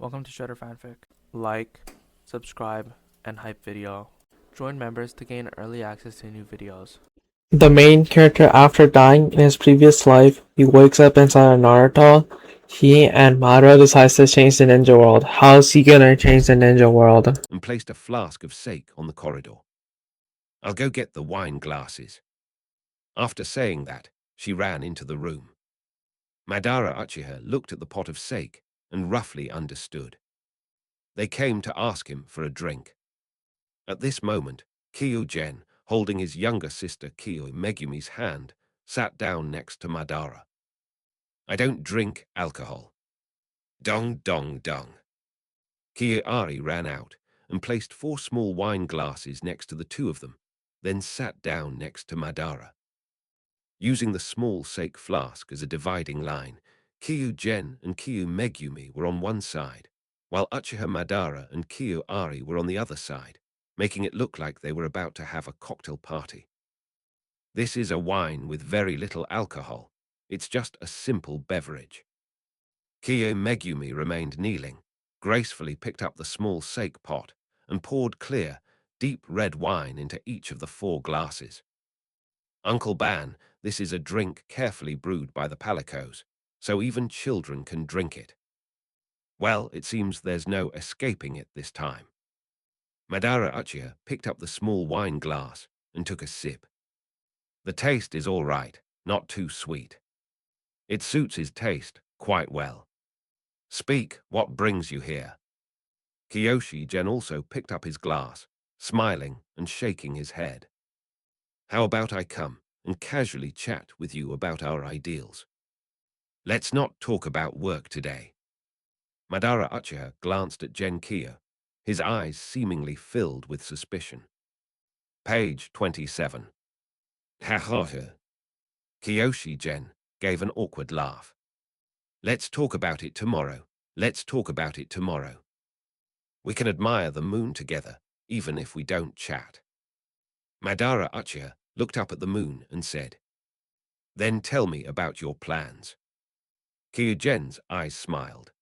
Welcome to Shredder Fanfic. Like, subscribe, and hype video. Join members to gain early access to new videos. The main character, after dying in his previous life, he wakes up inside of Naruto. He and Madara decides to change the ninja world. How's he gonna change the ninja world? And placed a flask of sake on the corridor. I'll go get the wine glasses. After saying that, she ran into the room. Madara Uchiha looked at the pot of sake and roughly understood. They came to ask him for a drink. At this moment, Kyugen, holding his younger sister Kyo Megumi's hand, sat down next to Madara. I don't drink alcohol. Dong dong dong. Kiyoari ran out and placed 4 small wine glasses next to the two of them, then sat down next to Madara. Using the small sake flask as a dividing line, Kyugen and Kyo Megumi were on one side, while Uchiha Madara and Kiyoari were on the other side, making it look like they were about to have a cocktail party. This is a wine with very little alcohol. It's just a simple beverage. Kyo Megumi remained kneeling, gracefully picked up the small sake pot, and poured clear, deep red wine into each of the 4 glasses. Uncle Ban, this is a drink carefully brewed by the Palicos, so even children can drink it. Well, it seems there's no escaping it this time. Madara Uchiha picked up the small wine glass and took a sip. The taste is all right, not too sweet. It suits his taste quite well. Speak, what brings you here? Kyoshigen also picked up his glass, smiling and shaking his head. How about I come and casually chat with you about our ideals? Let's not talk about work today. Madara Uchiha glanced at Genkiyo, his eyes seemingly filled with suspicion. Page 27. Ha ha ha. Kyoshigen gave an awkward laugh. Let's talk about it tomorrow. Let's talk about it tomorrow. We can admire the moon together, even if we don't chat. Madara Uchiha looked up at the moon and said, Then tell me about your plans. Kyugen's eyes smiled.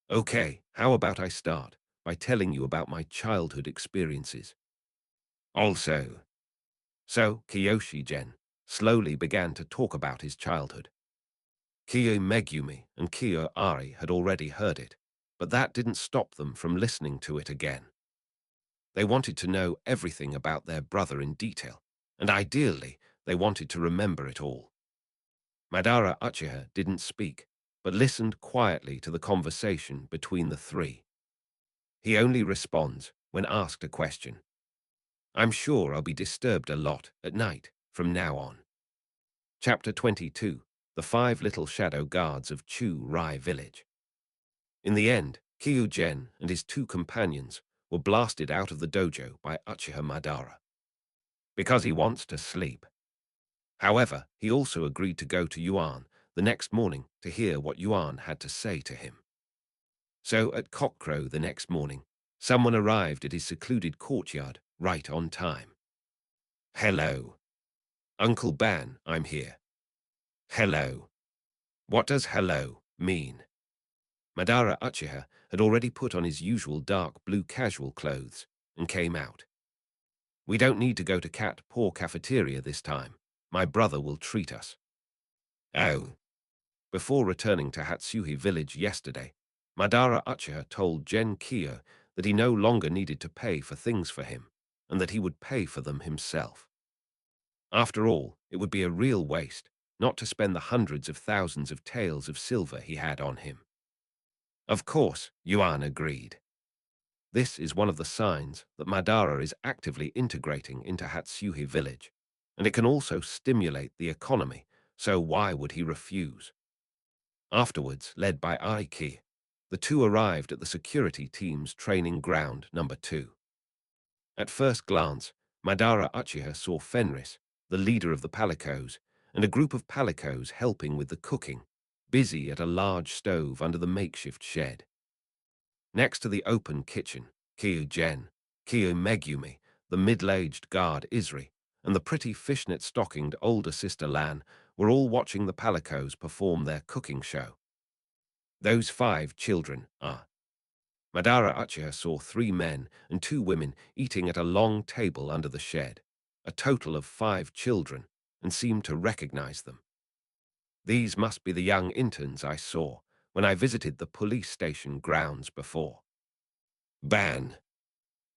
Okay, how about I start by telling you about my childhood experiences? Also. So, Kyoshigen slowly began to talk about his childhood. Kyo Megumi and Kyo Ari had already heard it, but that didn't stop them from listening to it again. They wanted to know everything about their brother in detail, and ideally, they wanted to remember it all. Madara Uchiha didn't speak, but listened quietly to the conversation between the 3. He only responds when asked a question. I'm sure I'll be disturbed a lot at night from now on. Chapter 22, The 5 Little Shadow Guards of Chu Rai Village. In the end, Kyugen and his 2 companions were blasted out of the dojo by Uchiha Madara. Because he wants to sleep. However, he also agreed to go to Yuan the next morning to hear what Yuan had to say to him. So at cockcrow the next morning, someone arrived at his secluded courtyard right on time. Hello. Uncle Ban, I'm here. Hello. What does hello mean? Madara Uchiha had already put on his usual dark blue casual clothes and came out. We don't need to go to Cat Paw Cafeteria this time. My brother will treat us. Oh. Before returning to Hatsuhi village yesterday, Madara Uchiha told Genkiyo that he no longer needed to pay for things for him, and that he would pay for them himself. After all, it would be a real waste not to spend the hundreds of thousands of taels of silver he had on him. Of course, Yuan agreed. This is one of the signs that Madara is actively integrating into Hatsuhi village, and it can also stimulate the economy, so why would he refuse? Afterwards, led by Aiki, the 2 arrived at the security team's training ground number 2. At first glance, Madara Uchiha saw Fenris, the leader of the Palicos, and a group of Palicos helping with the cooking, busy at a large stove under the makeshift shed. Next to the open kitchen, Kyugen, Kyo Megumi, the middle-aged guard Isri, and the pretty fishnet-stockinged older sister Lan were all watching the Palicos perform their cooking show. Those 5 children are Madara Uchiha saw 3 men and 2 women eating at a long table under the shed, a total of 5 children, and seemed to recognize them. These must be the young interns I saw when I visited the police station grounds before. Ban,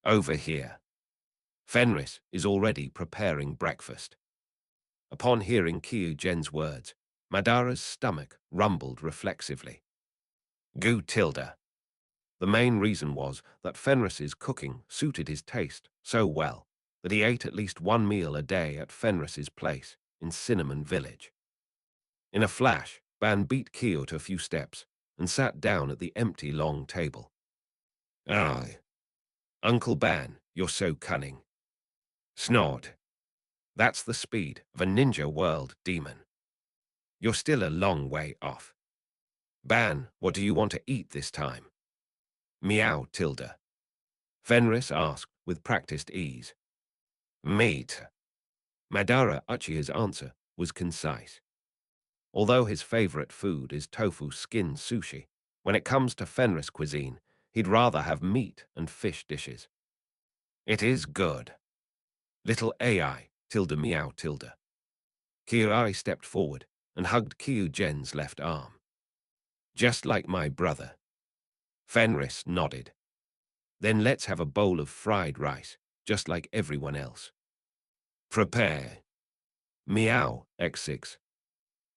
over here. Fenris is already preparing breakfast. Upon hearing Kyujen's words, Madara's stomach rumbled reflexively. Gu tilde. The main reason was that Fenris's cooking suited his taste so well that he ate at least 1 meal a day at Fenris's place in Cinnamon Village. In a flash, Ban beat Kyo to a few steps and sat down at the empty long table. Aye, Uncle Ban, you're so cunning. Snort. That's the speed of a ninja world demon. You're still a long way off. Ban, what do you want to eat this time? Meow tilde. Fenris asked with practiced ease. Meat. Madara Uchiha's answer was concise. Although his favorite food is tofu skin sushi, when it comes to Fenris cuisine, he'd rather have meat and fish dishes. It is good. Little AI tilde meow tilde. Kyuai stepped forward and hugged Kyujen's left arm. Just like my brother. Fenris nodded. Then let's have a bowl of fried rice, just like everyone else. Prepare. Meow, X6.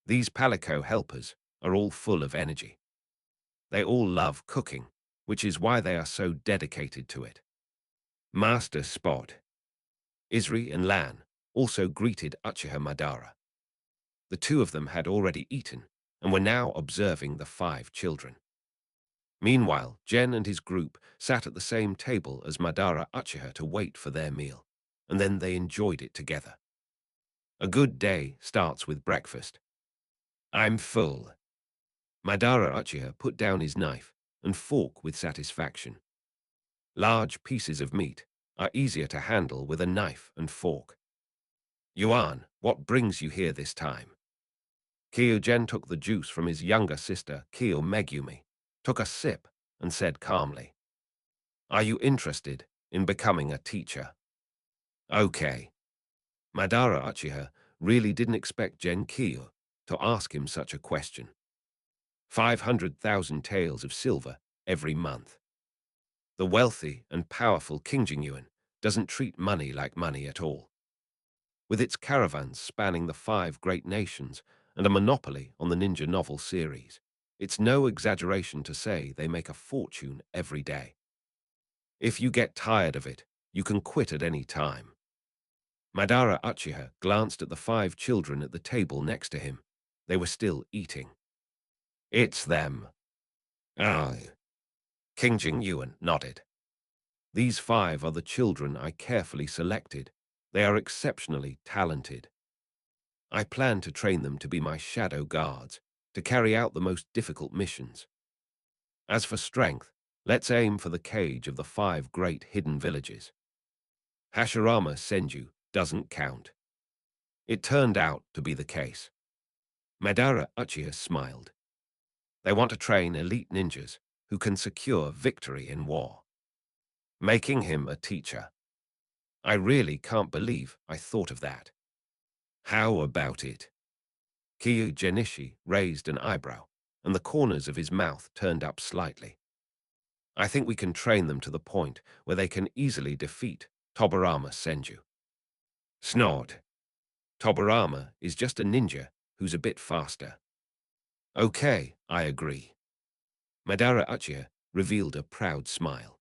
These Palico helpers are all full of energy. They all love cooking, which is why they are so dedicated to it. Master Spot. Isri and Lan also greeted Uchiha Madara. The 2 of them had already eaten and were now observing the 5 children. Meanwhile, Gen and his group sat at the same table as Madara Uchiha to wait for their meal, and then they enjoyed it together. A good day starts with breakfast. I'm full. Madara Uchiha put down his knife and fork with satisfaction. Large pieces of meat are easier to handle with a knife and fork. Yuan, what brings you here this time? Kyujen took the juice from his younger sister, Kyo Megumi, took a sip, and said calmly, Are you interested in becoming a teacher? Okay. Madara Uchiha really didn't expect Gen Kyo to ask him such a question. 500,000 taels of silver every month. The wealthy and powerful King Jingyuan doesn't treat money like money at all. With its caravans spanning the 5 great nations and a monopoly on the ninja novel series, it's no exaggeration to say they make a fortune every day. If you get tired of it, you can quit at any time. Madara Uchiha glanced at the 5 children at the table next to him. They were still eating. It's them. Aye. King Jingyuan nodded. These 5 are the children I carefully selected. They are exceptionally talented. I plan to train them to be my shadow guards, to carry out the most difficult missions. As for strength, let's aim for the cage of the 5 great hidden villages. Hashirama Senju doesn't count. It turned out to be the case. Madara Uchiha smiled. They want to train elite ninjas who can secure victory in war. Making him a teacher. I really can't believe I thought of that. How about it? Kyu Genishi raised an eyebrow, and the corners of his mouth turned up slightly. I think we can train them to the point where they can easily defeat Tobirama Senju. Snort. Tobirama is just a ninja who's a bit faster. Okay, I agree. Madara Uchiha revealed a proud smile.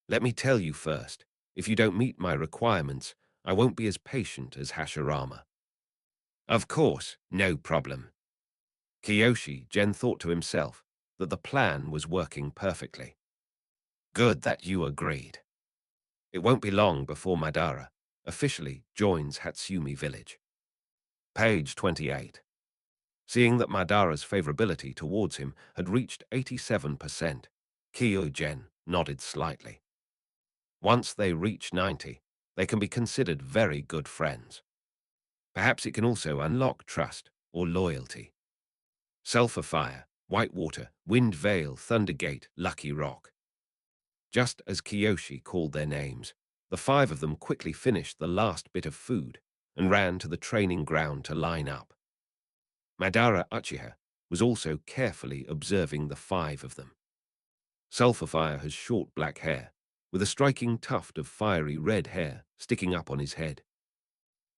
Let me tell you first, if you don't meet my requirements, I won't be as patient as Hashirama. Of course, no problem. Kiyoshi Gen thought to himself that the plan was working perfectly. Good that you agreed. It won't be long before Madara officially joins Hatsumi Village. Page 28. Seeing that Madara's favorability towards him had reached 87%, Kyogen nodded slightly. Once they reach 90, they can be considered very good friends. Perhaps it can also unlock trust or loyalty. Sulphur Fire, Whitewater, Wind Vale, Thundergate, Lucky Rock. Just as Kiyoshi called their names, the 5 of them quickly finished the last bit of food and ran to the training ground to line up. Madara Uchiha was also carefully observing the 5 of them. Sulphurfire has short black hair, with a striking tuft of fiery red hair sticking up on his head.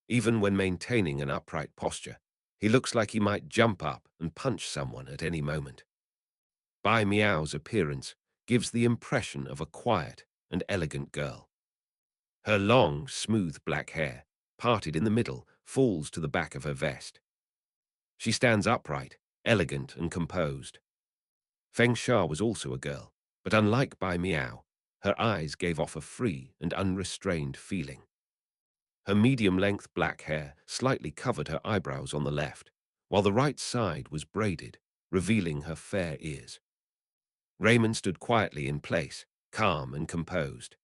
Even when maintaining an upright posture, he looks like he might jump up and punch someone at any moment. Bai Miao's appearance gives the impression of a quiet and elegant girl. Her long, smooth black hair, parted in the middle, falls to the back of her vest. She stands upright, elegant and composed. Feng Sha was also a girl, but unlike Bai Miao, her eyes gave off a free and unrestrained feeling. Her medium-length black hair slightly covered her eyebrows on the left, while the right side was braided, revealing her fair ears. Raymond stood quietly in place, calm and composed.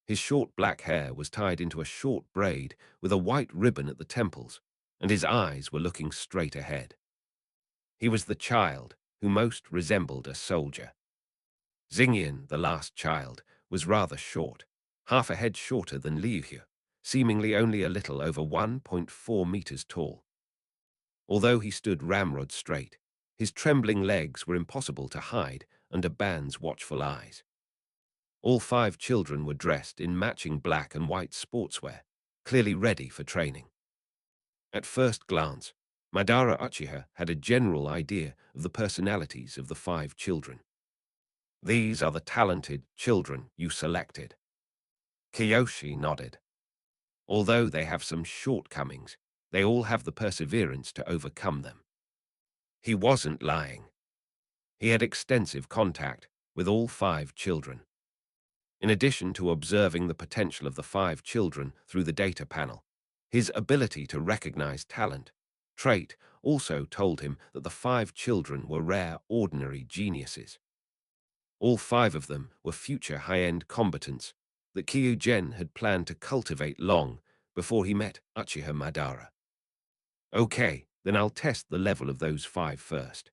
His short black hair was tied into a short braid with a white ribbon at the temples, and his eyes were looking straight ahead. He was the child who most resembled a soldier. Xingyan, the last child, was rather short, half a head shorter than Liu Hu, seemingly only a little over 1.4 meters tall. Although he stood ramrod straight, his trembling legs were impossible to hide under Ban's watchful eyes. All 5 children were dressed in matching black and white sportswear, clearly ready for training. At first glance, Madara Uchiha had a general idea of the personalities of the 5 children. These are the talented children you selected. Kiyoshi nodded. Although they have some shortcomings, they all have the perseverance to overcome them. He wasn't lying. He had extensive contact with all 5 children. In addition to observing the potential of the 5 children through the data panel, his ability to recognize trait, also told him that the 5 children were rare, ordinary geniuses. All 5 of them were future high-end combatants that Kyugen had planned to cultivate long before he met Uchiha Madara. Okay, then I'll test the level of those 5 first.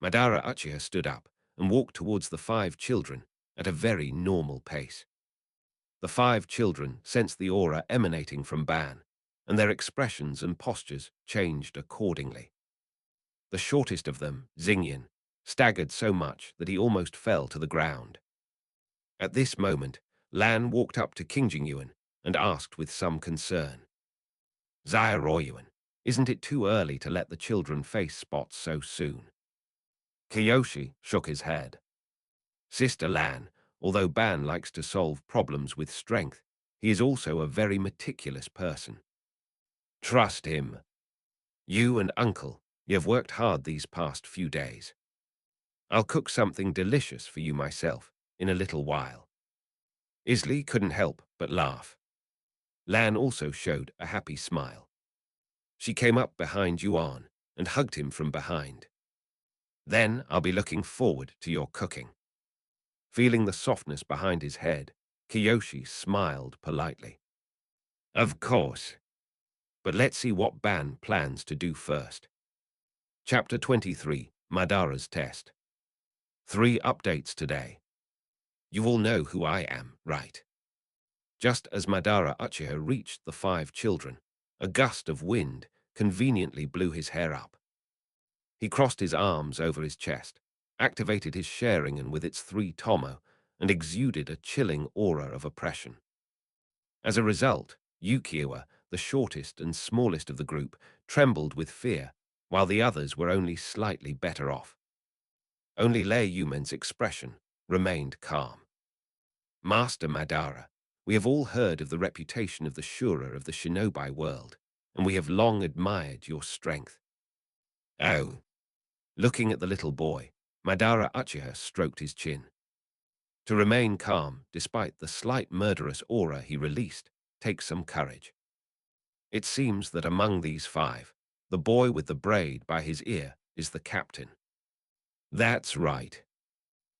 Madara Uchiha stood up and walked towards the 5 children at a very normal pace. The 5 children sensed the aura emanating from Ban, and their expressions and postures changed accordingly. The shortest of them, Xingyan, staggered so much that he almost fell to the ground. At this moment, Lan walked up to King Jingyuan and asked with some concern, "Xiaoyuan, isn't it too early to let the children face spots so soon?" Kiyoshi shook his head. "Sister Lan, although Ban likes to solve problems with strength, he is also a very meticulous person. Trust him. You and Uncle, you have worked hard these past few days. I'll cook something delicious for you myself in a little while." Isley couldn't help but laugh. Lan also showed a happy smile. She came up behind Yuan and hugged him from behind. "Then I'll be looking forward to your cooking." Feeling the softness behind his head, Kiyoshi smiled politely. "Of course. But let's see what Ban plans to do first." Chapter 23, Madara's Test. 3 updates today. You all know who I am, right? Just as Madara Uchiha reached the 5 children, a gust of wind conveniently blew his hair up. He crossed his arms over his chest, activated his Sharingan with its 3 tomo, and exuded a chilling aura of oppression. As a result, Ukiwa, the shortest and smallest of the group, trembled with fear, while the others were only slightly better off. Only Lei Yumen's expression remained calm. "Master Madara, we have all heard of the reputation of the Shura of the shinobi world, and we have long admired your strength." "Oh." Looking at the little boy, Madara Uchiha stroked his chin. To remain calm, despite the slight murderous aura he released, takes some courage. It seems that among these 5, the boy with the braid by his ear is the captain. That's right.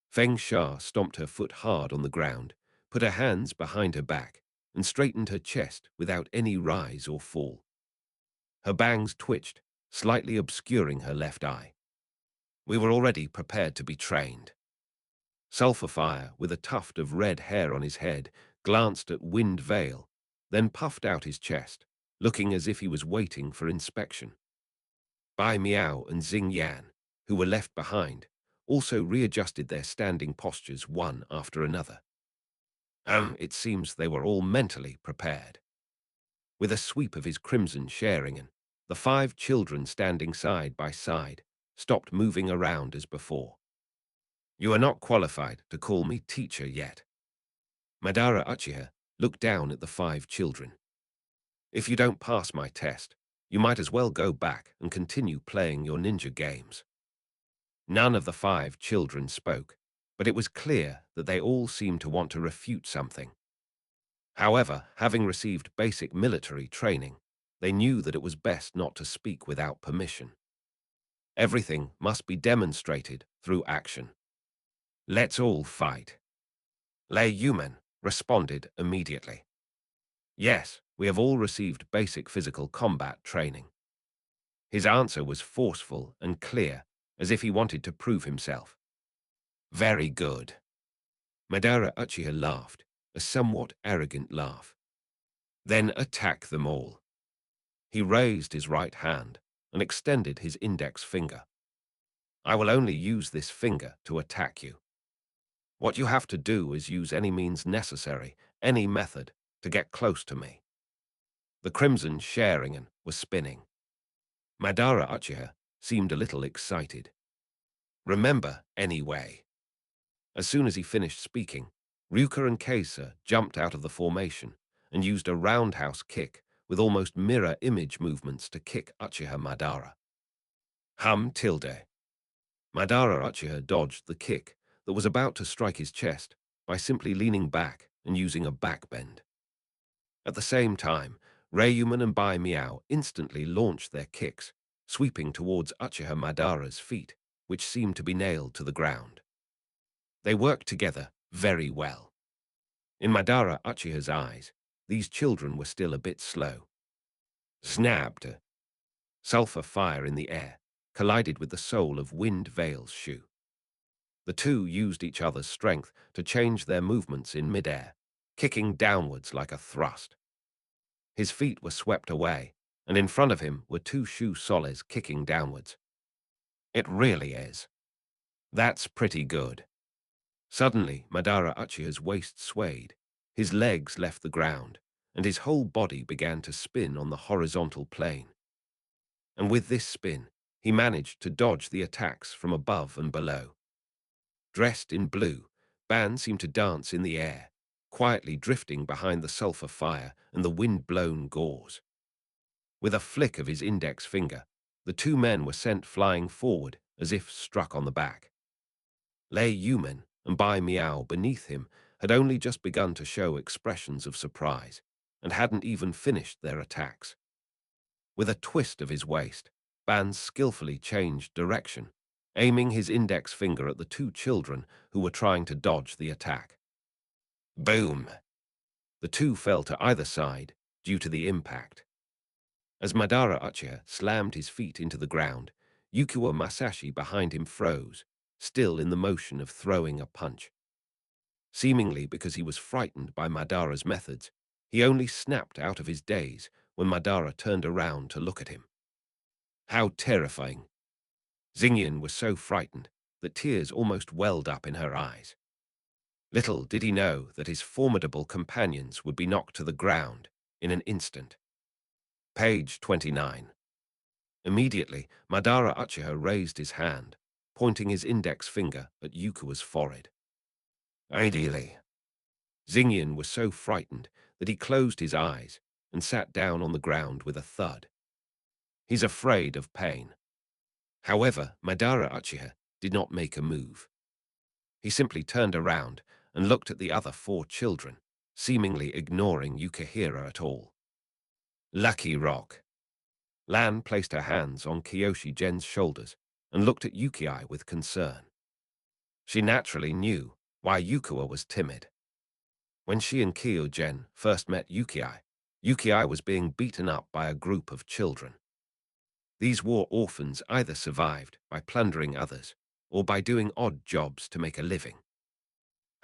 Feng Sha stomped her foot hard on the ground, put her hands behind her back, and straightened her chest without any rise or fall. Her bangs twitched, slightly obscuring her left eye. "We were already prepared to be trained." Sulphur Fire, with a tuft of red hair on his head, glanced at Wind Vale, then puffed out his chest, looking as if he was waiting for inspection. Bai Miao and Xing Yan, who were left behind, also readjusted their standing postures one after another. It seems they were all mentally prepared. With a sweep of his crimson Sharingan, the 5 children standing side by side stopped moving around as before. You are not qualified to call me teacher yet. Madara Uchiha looked down at the 5 children. If you don't pass my test, you might as well go back and continue playing your ninja games. None of the 5 children spoke, but it was clear that they all seemed to want to refute something. However, having received basic military training, they knew that it was best not to speak without permission. Everything must be demonstrated through action. Let's all fight. Lei Yumen responded immediately. Yes, we have all received basic physical combat training. His answer was forceful and clear, as if he wanted to prove himself. Very good. Madara Uchiha laughed, a somewhat arrogant laugh. Then attack them all. He raised his right hand and extended his index finger. I will only use this finger to attack you. What you have to do is use any means necessary, any method, to get close to me. The crimson Sharingan was spinning. Madara Uchiha seemed a little excited. Remember, anyway. As soon as he finished speaking, Ryuka and Kesa jumped out of the formation and used a roundhouse kick with almost mirror image movements to kick Uchiha Madara. Tilde. Madara Uchiha dodged the kick that was about to strike his chest by simply leaning back and using a backbend. At the same time, Ryuman and Bai Miao instantly launched their kicks, sweeping towards Uchiha Madara's feet, which seemed to be nailed to the ground. They worked together very well. In Madara Uchiha's eyes, these children were still a bit slow. Snapped. Sulphur Fire in the air collided with the sole of Wind Vale's shoe. The two used each other's strength to change their movements in midair, kicking downwards like a thrust. His feet were swept away, and in front of him were 2 shoe soles kicking downwards. It really is. That's pretty good. Suddenly, Madara Uchiha's waist swayed, his legs left the ground, and his whole body began to spin on the horizontal plane. And with this spin, he managed to dodge the attacks from above and below. Dressed in blue, Ban seemed to dance in the air, quietly drifting behind the sulphur fire and the wind-blown gauze. With a flick of his index finger, the 2 men were sent flying forward as if struck on the back. Lei Yumen and Bai Miao beneath him had only just begun to show expressions of surprise and hadn't even finished their attacks. With a twist of his waist, Ban skillfully changed direction, aiming his index finger at the 2 children who were trying to dodge the attack. Boom! The 2 fell to either side due to the impact. As Madara Uchiha slammed his feet into the ground, Yukio Masashi behind him froze, still in the motion of throwing a punch. Seemingly because he was frightened by Madara's methods, he only snapped out of his daze when Madara turned around to look at him. How terrifying! Xingyan was so frightened that tears almost welled up in her eyes. Little did he know that his formidable companions would be knocked to the ground in an instant. Page 29. Immediately, Madara Uchiha raised his hand, pointing his index finger at Yuka's forehead. Ideally. Xingyan was so frightened that he closed his eyes and sat down on the ground with a thud. He's afraid of pain. However, Madara Uchiha did not make a move. He simply turned around and looked at the other 4 children, seemingly ignoring Yukihira at all. Lucky Rock. Lan placed her hands on Kyoshi Gen's shoulders and looked at Yukii with concern. She naturally knew why Yukio was timid. When she and Kyo Gen first met Yukii, Yukii was being beaten up by a group of children. These war orphans either survived by plundering others or by doing odd jobs to make a living.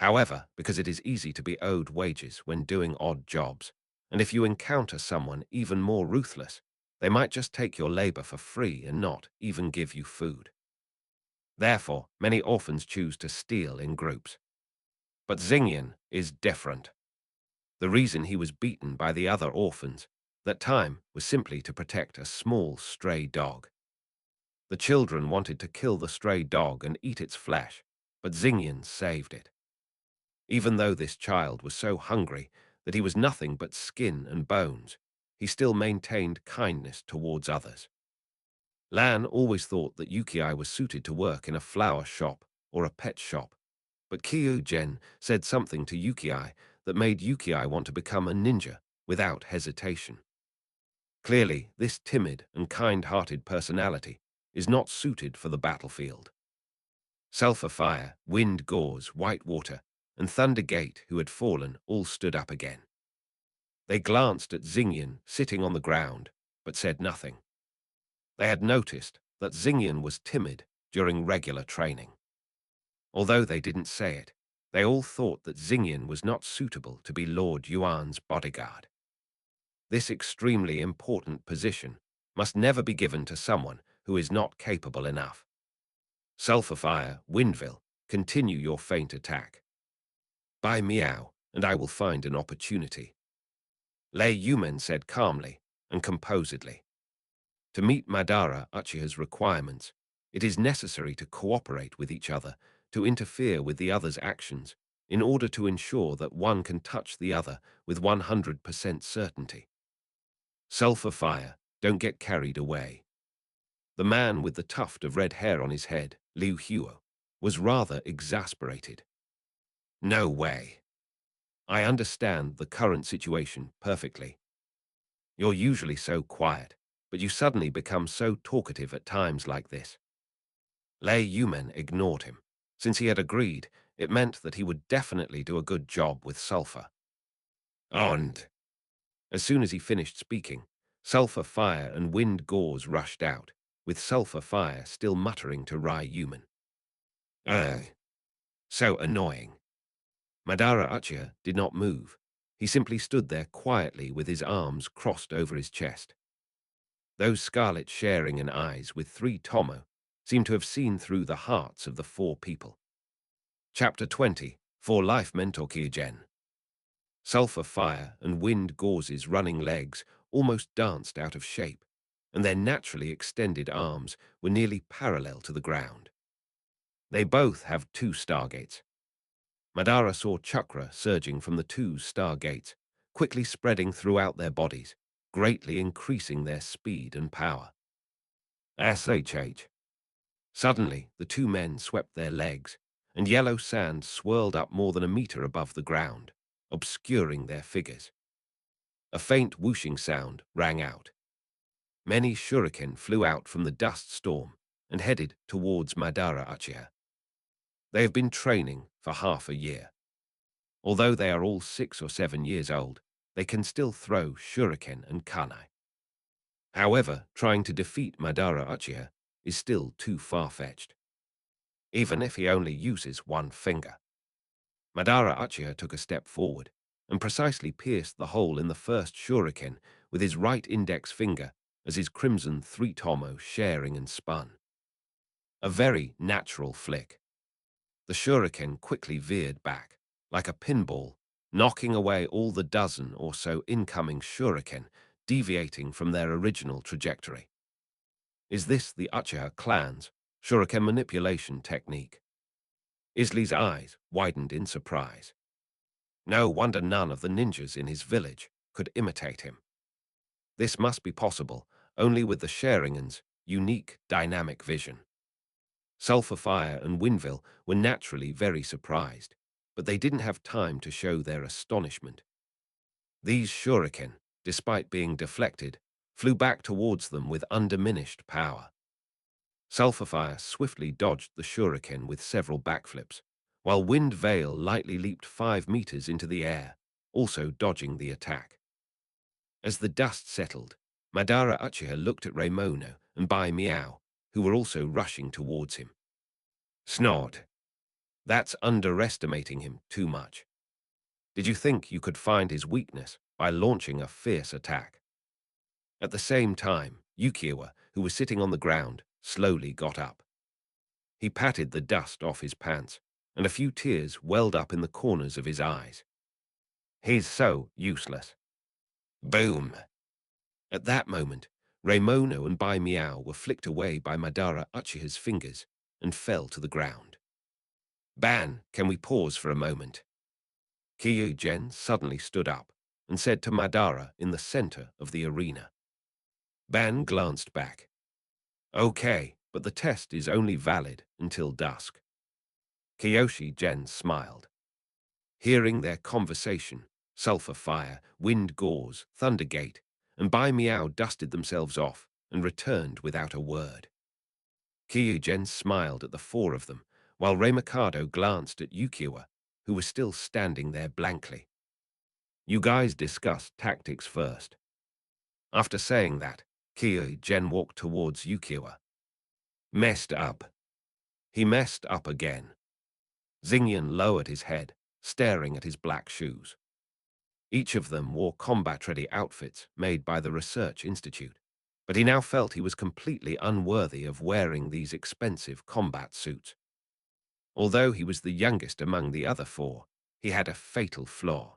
However, because it is easy to be owed wages when doing odd jobs, and if you encounter someone even more ruthless, they might just take your labor for free and not even give you food. Therefore, many orphans choose to steal in groups. But Xingyan is different. The reason he was beaten by the other orphans that time was simply to protect a small stray dog. The children wanted to kill the stray dog and eat its flesh, but Xingyan saved it. Even though this child was so hungry that he was nothing but skin and bones, he still maintained kindness towards others. Lan always thought that Yukiai was suited to work in a flower shop or a pet shop, but Kyujen said something to Yukiai that made Yukiai want to become a ninja without hesitation. Clearly, this timid and kind-hearted personality is not suited for the battlefield. Sulphur Fire, Wind Gauze, White Water, and Thunder Gate, who had fallen, all stood up again. They glanced at Xingyan sitting on the ground, but said nothing. They had noticed that Xingyan was timid during regular training. Although they didn't say it, they all thought that Xingyan was not suitable to be Lord Yuan's bodyguard. This extremely important position must never be given to someone who is not capable enough. Sulphur Fire, Windville, continue your feint attack. By Meow, and I will find an opportunity. Lei Yumen said calmly and composedly. To meet Madara Uchiha's requirements, it is necessary to cooperate with each other, to interfere with the other's actions, in order to ensure that one can touch the other with 100% certainty. Sulphur Fire, don't get carried away. The man with the tuft of red hair on his head, Liu Huo, was rather exasperated. No way. I understand the current situation perfectly. You're usually so quiet, but you suddenly become so talkative at times like this. Lei Yumen ignored him. Since he had agreed, it meant that he would definitely do a good job with Sulphur. And as soon as he finished speaking, Sulphur Fire and Wind Gauze rushed out, with Sulphur Fire still muttering to Rai Yumen. Ugh, so annoying. Madara Uchiha did not move. He simply stood there quietly with his arms crossed over his chest. Those scarlet sharing and eyes with 3 Tomo seemed to have seen through the hearts of the 4 people. Chapter 20, For Life Mentor Kyujen. Sulphur Fire and Wind Gauze's running legs almost danced out of shape, and their naturally extended arms were nearly parallel to the ground. They both have 2 stargates. Madara saw chakra surging from the 2 stargates, quickly spreading throughout their bodies, greatly increasing their speed and power. SHH. Suddenly, the 2 men swept their legs, and yellow sand swirled up more than a meter above the ground, obscuring their figures. A faint whooshing sound rang out. Many shuriken flew out from the dust storm and headed towards Madara Uchiha. They have been training for half a year. Although they are all 6 or 7 years old, they can still throw shuriken and kunai. However, trying to defeat Madara Uchiha is still too far-fetched, even if he only uses 1 finger. Madara Uchiha took a step forward and precisely pierced the hole in the first shuriken with his right index finger as his crimson 3 Tomo sharing and spun. A very natural flick. The shuriken quickly veered back, like a pinball, knocking away all the dozen or so incoming shuriken, deviating from their original trajectory. Is this the Uchiha clan's shuriken manipulation technique? Isley's eyes widened in surprise. No wonder none of the ninjas in his village could imitate him. This must be possible only with the Sharingan's unique dynamic vision. Sulphur Fire and Windville were naturally very surprised, but they didn't have time to show their astonishment. These shuriken, despite being deflected, flew back towards them with undiminished power. Sulphur Fire swiftly dodged the shuriken with several backflips, while Wind Veil lightly leaped 5 meters into the air, also dodging the attack. As the dust settled, Madara Uchiha looked at Raimono and Bai Miao, who were also rushing towards him. Snort. That's underestimating him too much. Did you think you could find his weakness by launching a fierce attack? At the same time, Yukiwa, who was sitting on the ground, slowly got up. He patted the dust off his pants, and a few tears welled up in the corners of his eyes. He's so useless. Boom! At that moment, Raimono and Bai Miao were flicked away by Madara Uchiha's fingers and fell to the ground. Ban, can we pause for a moment? Kyugen suddenly stood up and said to Madara in the center of the arena. Ban glanced back. Okay, but the test is only valid until dusk. Kyoshi-gen smiled. Hearing their conversation, Sulphur Fire, Wind Gauze, Thundergate, and Bai Miao dusted themselves off and returned without a word. Kyugen smiled at the four of them, while Reimikado glanced at Yukiwa, who was still standing there blankly. You guys discussed tactics first. After saying that, Kyugen walked towards Yukiwa. Messed up. He messed up again. Xingyan lowered his head, staring at his black shoes. Each of them wore combat-ready outfits made by the Research Institute, but he now felt he was completely unworthy of wearing these expensive combat suits. Although he was the youngest among the other four, he had a fatal flaw.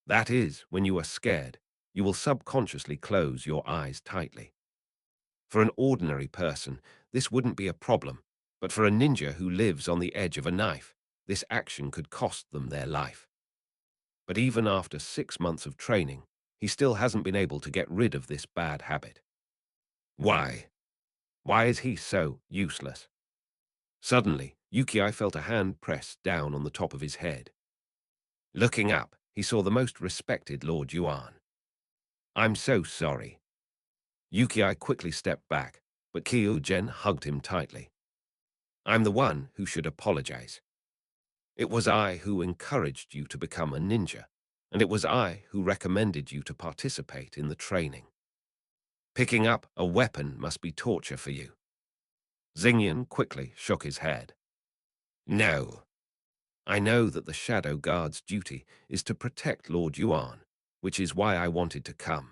That is, when you are scared, you will subconsciously close your eyes tightly. For an ordinary person, this wouldn't be a problem, but for a ninja who lives on the edge of a knife, this action could cost them their life. But even after 6 months of training, he still hasn't been able to get rid of this bad habit. Why? Why is he so useless? Suddenly, Yukiai felt a hand pressed down on the top of his head. Looking up, he saw the most respected Lord Yuan. I'm so sorry. Yukiai quickly stepped back, but Kyugen hugged him tightly. I'm the one who should apologize. It was I who encouraged you to become a ninja, and it was I who recommended you to participate in the training. Picking up a weapon must be torture for you. Xingyan quickly shook his head. No. I know that the Shadow Guard's duty is to protect Lord Yuan, which is why I wanted to come.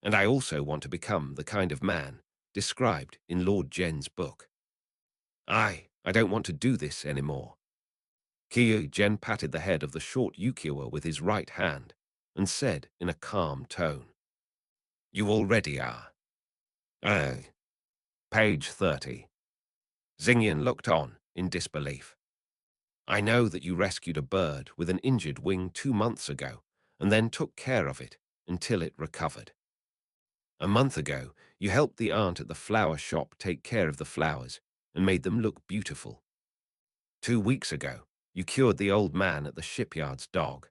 And I also want to become the kind of man described in Lord Gen's book. I don't want to do this anymore. Kyugen patted the head of the short Yukiwa with his right hand and said in a calm tone, You already are. Oh. Page 30. Xingyan looked on in disbelief. I know that you rescued a bird with an injured wing 2 months ago and then took care of it until it recovered. A month ago, you helped the aunt at the flower shop take care of the flowers and made them look beautiful. 2 weeks ago, you cured the old man at the shipyard's dog.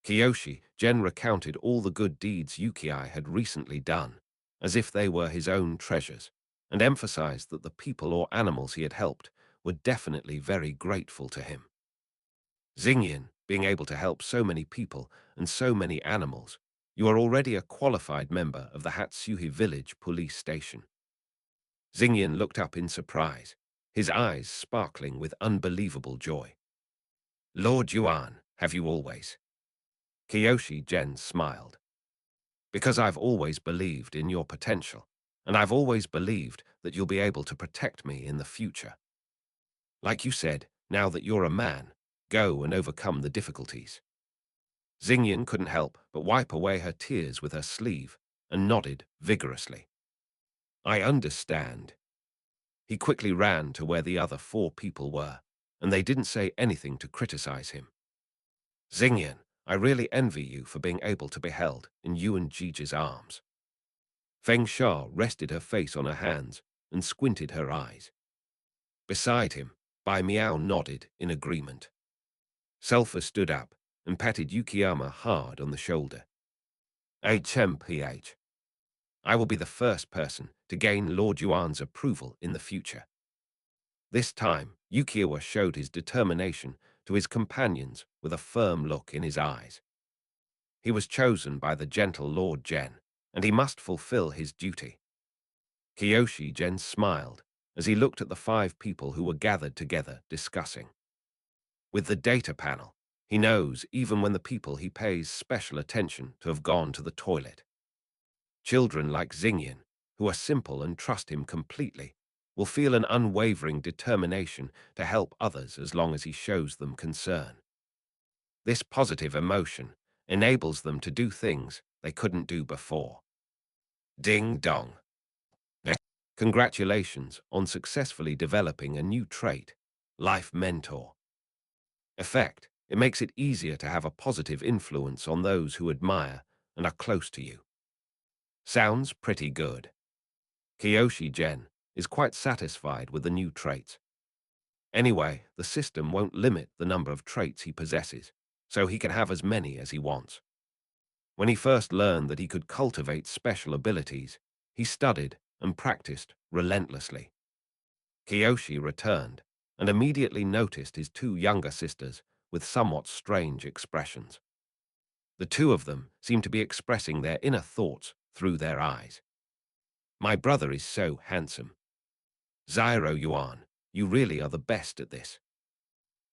Kyoshi-gen recounted all the good deeds Yukiai had recently done, as if they were his own treasures, and emphasized that the people or animals he had helped were definitely very grateful to him. Xingyan, being able to help so many people and so many animals, you are already a qualified member of the Hatsuhi Village Police Station. Xingyan looked up in surprise, his eyes sparkling with unbelievable joy. Lord Yuan, have you always? Kyoshi-gen smiled. Because I've always believed in your potential, and I've always believed that you'll be able to protect me in the future. Like you said, now that you're a man, go and overcome the difficulties. Xingyan couldn't help but wipe away her tears with her sleeve and nodded vigorously. I understand. He quickly ran to where the other 4 people were, and they didn't say anything to criticize him. Xingyan, I really envy you for being able to be held in Yuan Jiji's arms. Feng Sha rested her face on her hands and squinted her eyes. Beside him, Bai Miao nodded in agreement. Sulphur stood up and patted Yukiyama hard on the shoulder. HMPH. I will be the first person to gain Lord Yuan's approval in the future. This time, Yukiwa showed his determination to his companions with a firm look in his eyes. He was chosen by the gentle Lord Gen, and he must fulfill his duty. Kyoshi-gen smiled as he looked at the 5 people who were gathered together discussing. With the data panel, he knows even when the people he pays special attention to have gone to the toilet. Children like Xingyan, who are simple and trust him completely, will feel an unwavering determination to help others as long as he shows them concern. This positive emotion enables them to do things they couldn't do before. Ding dong. Congratulations on successfully developing a new trait, Life Mentor. Effect, it makes it easier to have a positive influence on those who admire and are close to you. Sounds pretty good. Kiyoshi Gen is quite satisfied with the new traits. Anyway, the system won't limit the number of traits he possesses, so he can have as many as he wants. When he first learned that he could cultivate special abilities, he studied and practiced relentlessly. Kiyoshi returned and immediately noticed his 2 younger sisters with somewhat strange expressions. The 2 of them seemed to be expressing their inner thoughts through their eyes. My brother is so handsome. Zyro Yuan, you really are the best at this.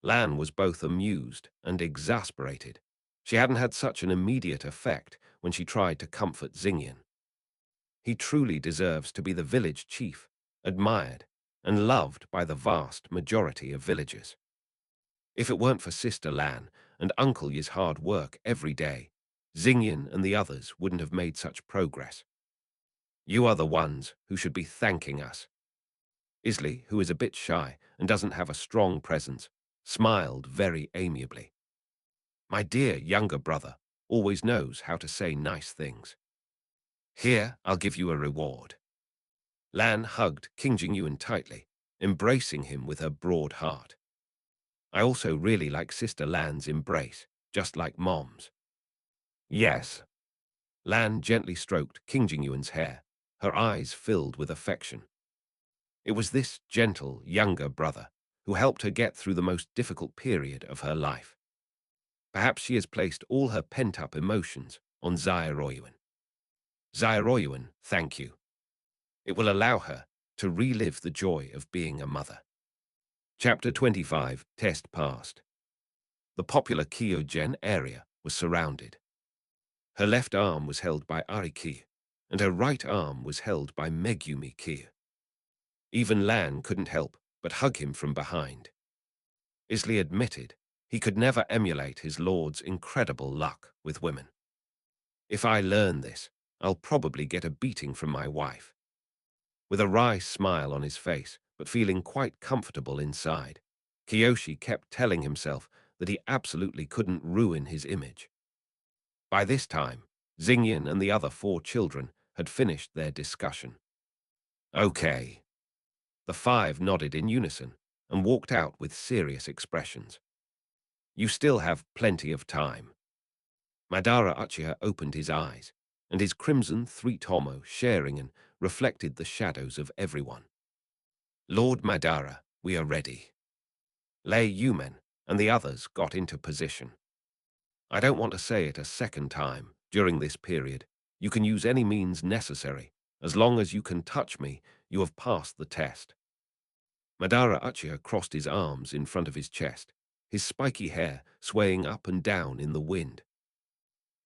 Lan was both amused and exasperated. She hadn't had such an immediate effect when she tried to comfort Xingyan. He truly deserves to be the village chief, admired and loved by the vast majority of villagers. If it weren't for Sister Lan and Uncle Yi's hard work every day, Xingyan and the others wouldn't have made such progress. You are the ones who should be thanking us. Isley, who is a bit shy and doesn't have a strong presence, smiled very amiably. My dear younger brother always knows how to say nice things. Here, I'll give you a reward. Lan hugged King Jingyuan tightly, embracing him with her broad heart. I also really like Sister Lan's embrace, just like Mom's. Yes. Lan gently stroked King Jingyuan's hair, her eyes filled with affection. It was this gentle, younger brother who helped her get through the most difficult period of her life. Perhaps she has placed all her pent-up emotions on Zyroyuan. Zyroyuan, thank you. It will allow her to relive the joy of being a mother. Chapter 25, Test Passed. The popular Kyogen area was surrounded. Her left arm was held by Ariki, and her right arm was held by Megumi Ki. Even Lan couldn't help but hug him from behind. Isley admitted he could never emulate his lord's incredible luck with women. If I learn this, I'll probably get a beating from my wife. With a wry smile on his face, but feeling quite comfortable inside, Kiyoshi kept telling himself that he absolutely couldn't ruin his image. By this time, Xingyan and the other 4 children had finished their discussion. Okay. The 5 nodded in unison and walked out with serious expressions. You still have plenty of time. Madara Uchiha opened his eyes, and his crimson 3-tomo Sharingan reflected the shadows of everyone. Lord Madara, we are ready. Lei Yumen and the others got into position. I don't want to say it a second time. During this period, you can use any means necessary. As long as you can touch me, you have passed the test. Madara Uchiha crossed his arms in front of his chest, his spiky hair swaying up and down in the wind.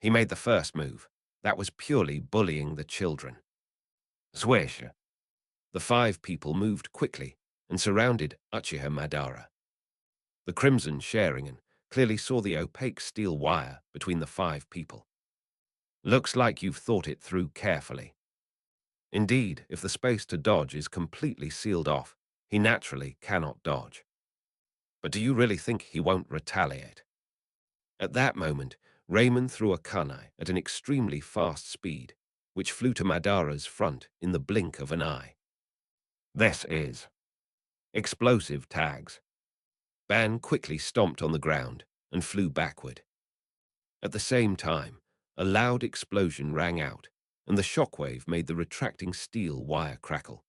He made the first move. That was purely bullying the children. Swish! The 5 people moved quickly and surrounded Uchiha Madara. The crimson Sharingan clearly saw the opaque steel wire between the 5 people. Looks like you've thought it through carefully. Indeed, if the space to dodge is completely sealed off, he naturally cannot dodge. But do you really think he won't retaliate? At that moment, Raymond threw a kunai at an extremely fast speed, which flew to Madara's front in the blink of an eye. This is explosive tags. Ban quickly stomped on the ground and flew backward. At the same time, a loud explosion rang out, and the shockwave made the retracting steel wire crackle.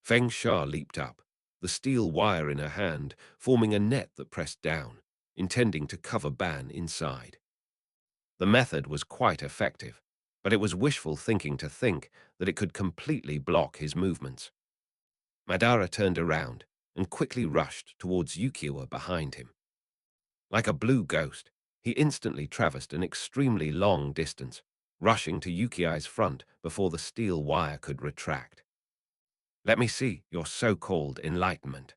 Feng Sha leaped up, the steel wire in her hand forming a net that pressed down, intending to cover Ban inside. The method was quite effective, but it was wishful thinking to think that it could completely block his movements. Madara turned around and quickly rushed towards Ukiwa behind him. Like a blue ghost, he instantly traversed an extremely long distance, rushing to Ukiai's front before the steel wire could retract. "Let me see your so-called enlightenment."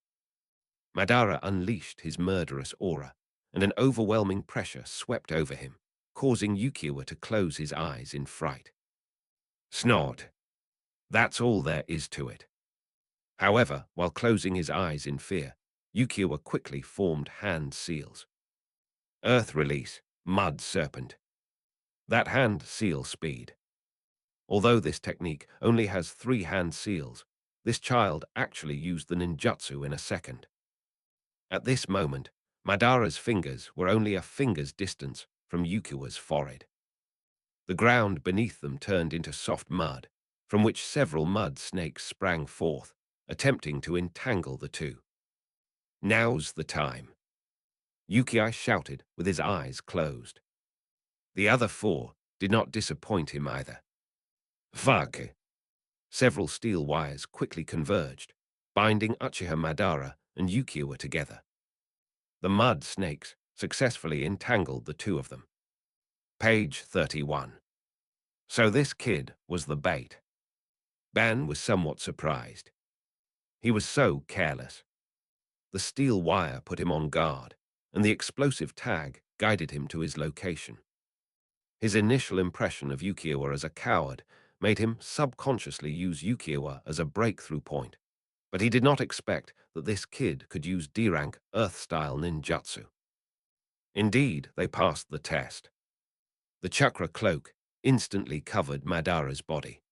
Madara unleashed his murderous aura, and an overwhelming pressure swept over him, causing Ukiwa to close his eyes in fright. Snort. That's all there is to it. However, while closing his eyes in fear, Ukiwa quickly formed hand seals. Earth release, mud serpent. That hand seal speed. Although this technique only has 3 hand seals, this child actually used the ninjutsu in a second. At this moment, Madara's fingers were only a finger's distance from Ukiwa's forehead. The ground beneath them turned into soft mud, from which several mud snakes sprang forth, attempting to entangle the two. "Now's the time," Ukiai shouted with his eyes closed. The other 4 did not disappoint him either. Fuck! Several steel wires quickly converged, binding Uchiha Madara and Ukiwa together. The mud snakes successfully entangled the two of them. Page 31. So this kid was the bait. Ban was somewhat surprised. He was so careless. The steel wire put him on guard, and the explosive tag guided him to his location. His initial impression of Ukiwa as a coward made him subconsciously use Ukiwa as a breakthrough point, but he did not expect that this kid could use D-rank Earth-style ninjutsu. Indeed, they passed the test. The chakra cloak instantly covered Madara's body.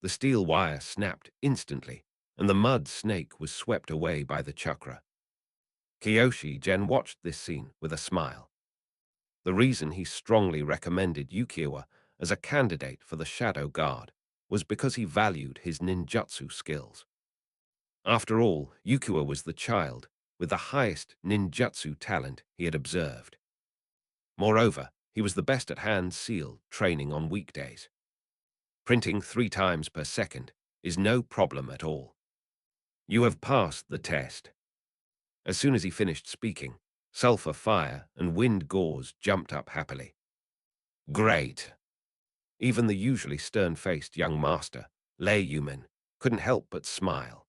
The steel wire snapped instantly, and the mud snake was swept away by the chakra. Kyoshi Gen watched this scene with a smile. The reason he strongly recommended Ukiwa as a candidate for the Shadow Guard was because he valued his ninjutsu skills. After all, Ukiwa was the child with the highest ninjutsu talent he had observed. Moreover, he was the best at hand seal training on weekdays. Printing 3 times per second is no problem at all. You have passed the test. As soon as he finished speaking, sulfur fire and wind gauze jumped up happily. Great. Even the usually stern-faced young master, Lei Yumen, couldn't help but smile.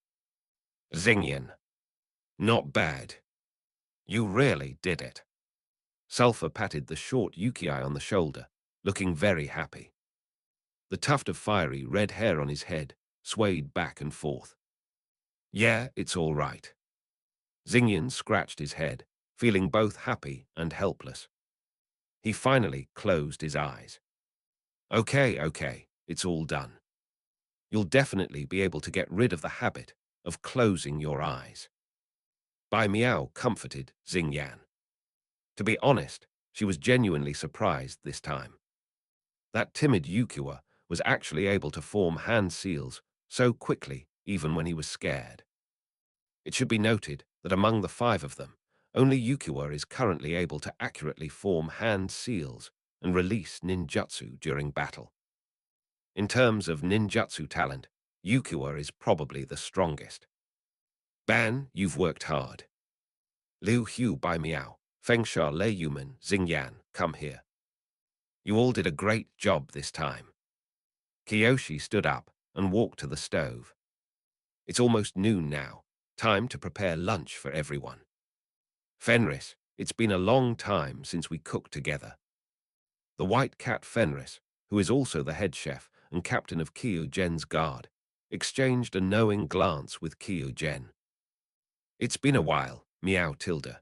Xingyan. Not bad. You really did it. Sulfur patted the short Ukiai on the shoulder, looking very happy. The tuft of fiery red hair on his head swayed back and forth. Yeah, it's all right. Xingyan scratched his head, feeling both happy and helpless. He finally closed his eyes. Okay, it's all done. You'll definitely be able to get rid of the habit of closing your eyes. Bai Miao comforted Xingyan. To be honest, she was genuinely surprised this time. That timid Ukiwa was actually able to form hand seals so quickly even when he was scared. It should be noted that among the 5 of them, only Ukiwa is currently able to accurately form hand seals and release ninjutsu during battle. In terms of ninjutsu talent, Ukiwa is probably the strongest. Ban, you've worked hard. Liu Hu Bai Miao, Feng Sha Lei Yumen, Xingyan, come here. You all did a great job this time. Kyoshi stood up and walked to the stove. It's almost noon now, time to prepare lunch for everyone. Fenris, it's been a long time since we cooked together. The white cat Fenris, who is also the head chef and captain of Kyo-gen's guard, exchanged a knowing glance with Kyo-gen. It's been a while, Meow Tilda.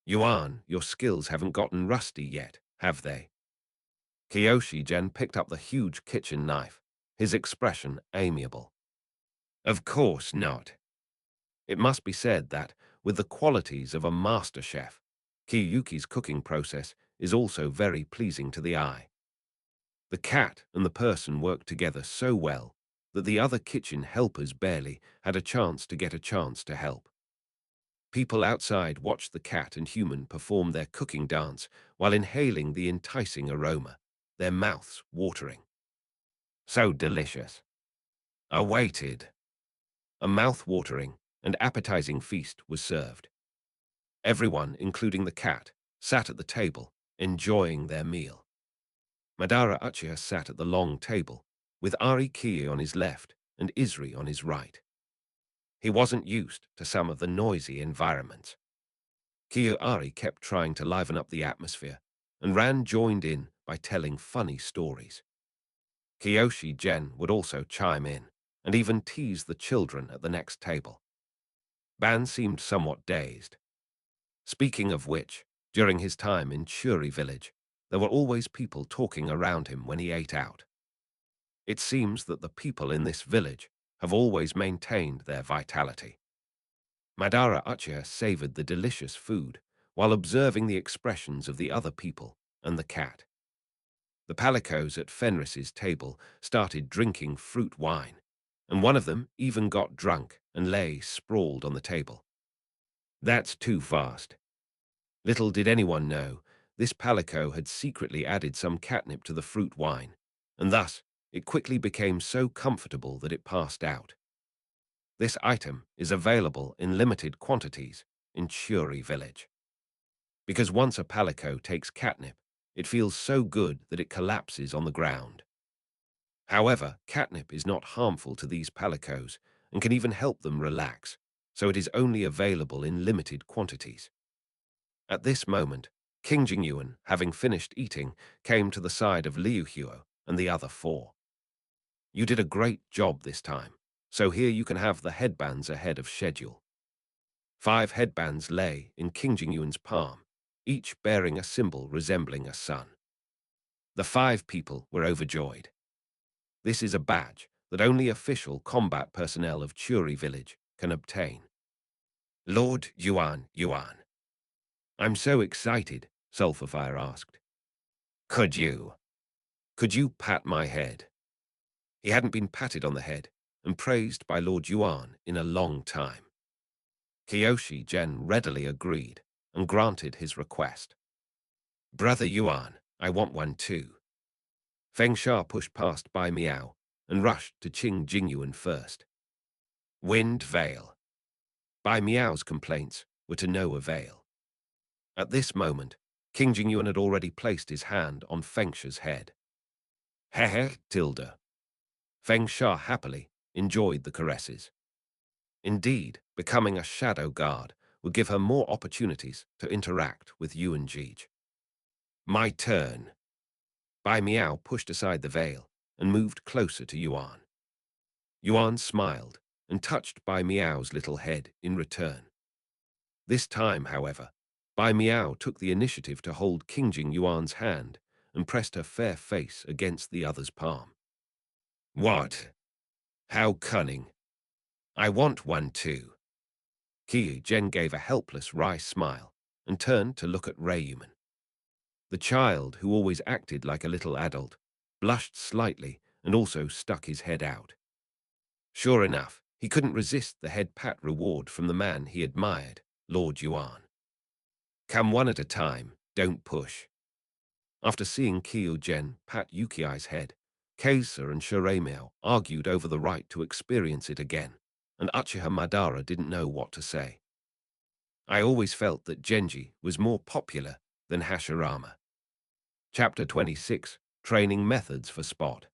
Yuan, your skills haven't gotten rusty yet, have they? Kyoshi-gen picked up the huge kitchen knife, his expression amiable. Of course not. It must be said that, with the qualities of a master chef, Kiyuki's cooking process is also very pleasing to the eye. The cat and the person worked together so well that the other kitchen helpers barely had a chance to help. People outside watched the cat and human perform their cooking dance while inhaling the enticing aroma, their mouths watering. So delicious. I waited. a mouth-watering and appetizing feast was served. Everyone, including the cat, sat at the table, enjoying their meal. Madara Uchiha sat at the long table, with Ari Kie on his left and Isri on his right. He wasn't used to some of the noisy environments. Kiyoari kept trying to liven up the atmosphere, and Ran joined in by telling funny stories. Kiyoshi Gen would also chime in, and even tease the children at the next table. Ban seemed somewhat dazed. Speaking of which, during his time in Churi village, there were always people talking around him when he ate out. It seems that the people in this village have always maintained their vitality. Madara Uchiha savored the delicious food while observing the expressions of the other people and the cat. The palicos at Fenris's table started drinking fruit wine, and one of them even got drunk and lay sprawled on the table. That's too fast. Little did anyone know, this palico had secretly added some catnip to the fruit wine, and thus it quickly became so comfortable that it passed out. This item is available in limited quantities in Churi village. Because once a palico takes catnip, it feels so good that it collapses on the ground. However, catnip is not harmful to these palicos and can even help them relax, so it is only available in limited quantities. At this moment, King Jingyuan, having finished eating, came to the side of Liu Huo and the other four. You did a great job this time, so here you can have the headbands ahead of schedule. 5 headbands lay in King Jingyuan's palm, each bearing a symbol resembling a sun. The 5 people were overjoyed. This is a badge that only official combat personnel of Churi village can obtain. Lord Yuan. I'm so excited, Sulphurfire asked. Could you pat my head? He hadn't been patted on the head and praised by Lord Yuan in a long time. Kiyoshi Gen readily agreed and granted his request. Brother Yuan, I want one too. Feng Sha pushed past Bai Miao and rushed to Qing Jingyuan first. Wind Veil. Bai Miao's complaints were to no avail. At this moment, King Jingyuan had already placed his hand on Feng Sha's head. Hehe, tilde. Feng Sha happily enjoyed the caresses. Indeed, becoming a shadow guard would give her more opportunities to interact with Yuan Jij. My turn. Bai Miao pushed aside the veil and moved closer to Yuan. Yuan smiled and touched Bai Miao's little head in return. This time, however, Bai Miao took the initiative to hold King Jing Yuan's hand and pressed her fair face against the other's palm. What? How cunning. I want one too. Kiyu Jen gave a helpless wry smile and turned to look at Rayuman. The child, who always acted like a little adult, blushed slightly and also stuck his head out. Sure enough, he couldn't resist the head pat reward from the man he admired, Lord Yuan. Come one at a time, don't push. After seeing Kiyu Jen pat Yukiai's head, Keiser and Shiremiao argued over the right to experience it again, and Uchiha Madara didn't know what to say. I always felt that Genji was more popular than Hashirama. Chapter 26, Training Methods for Spot.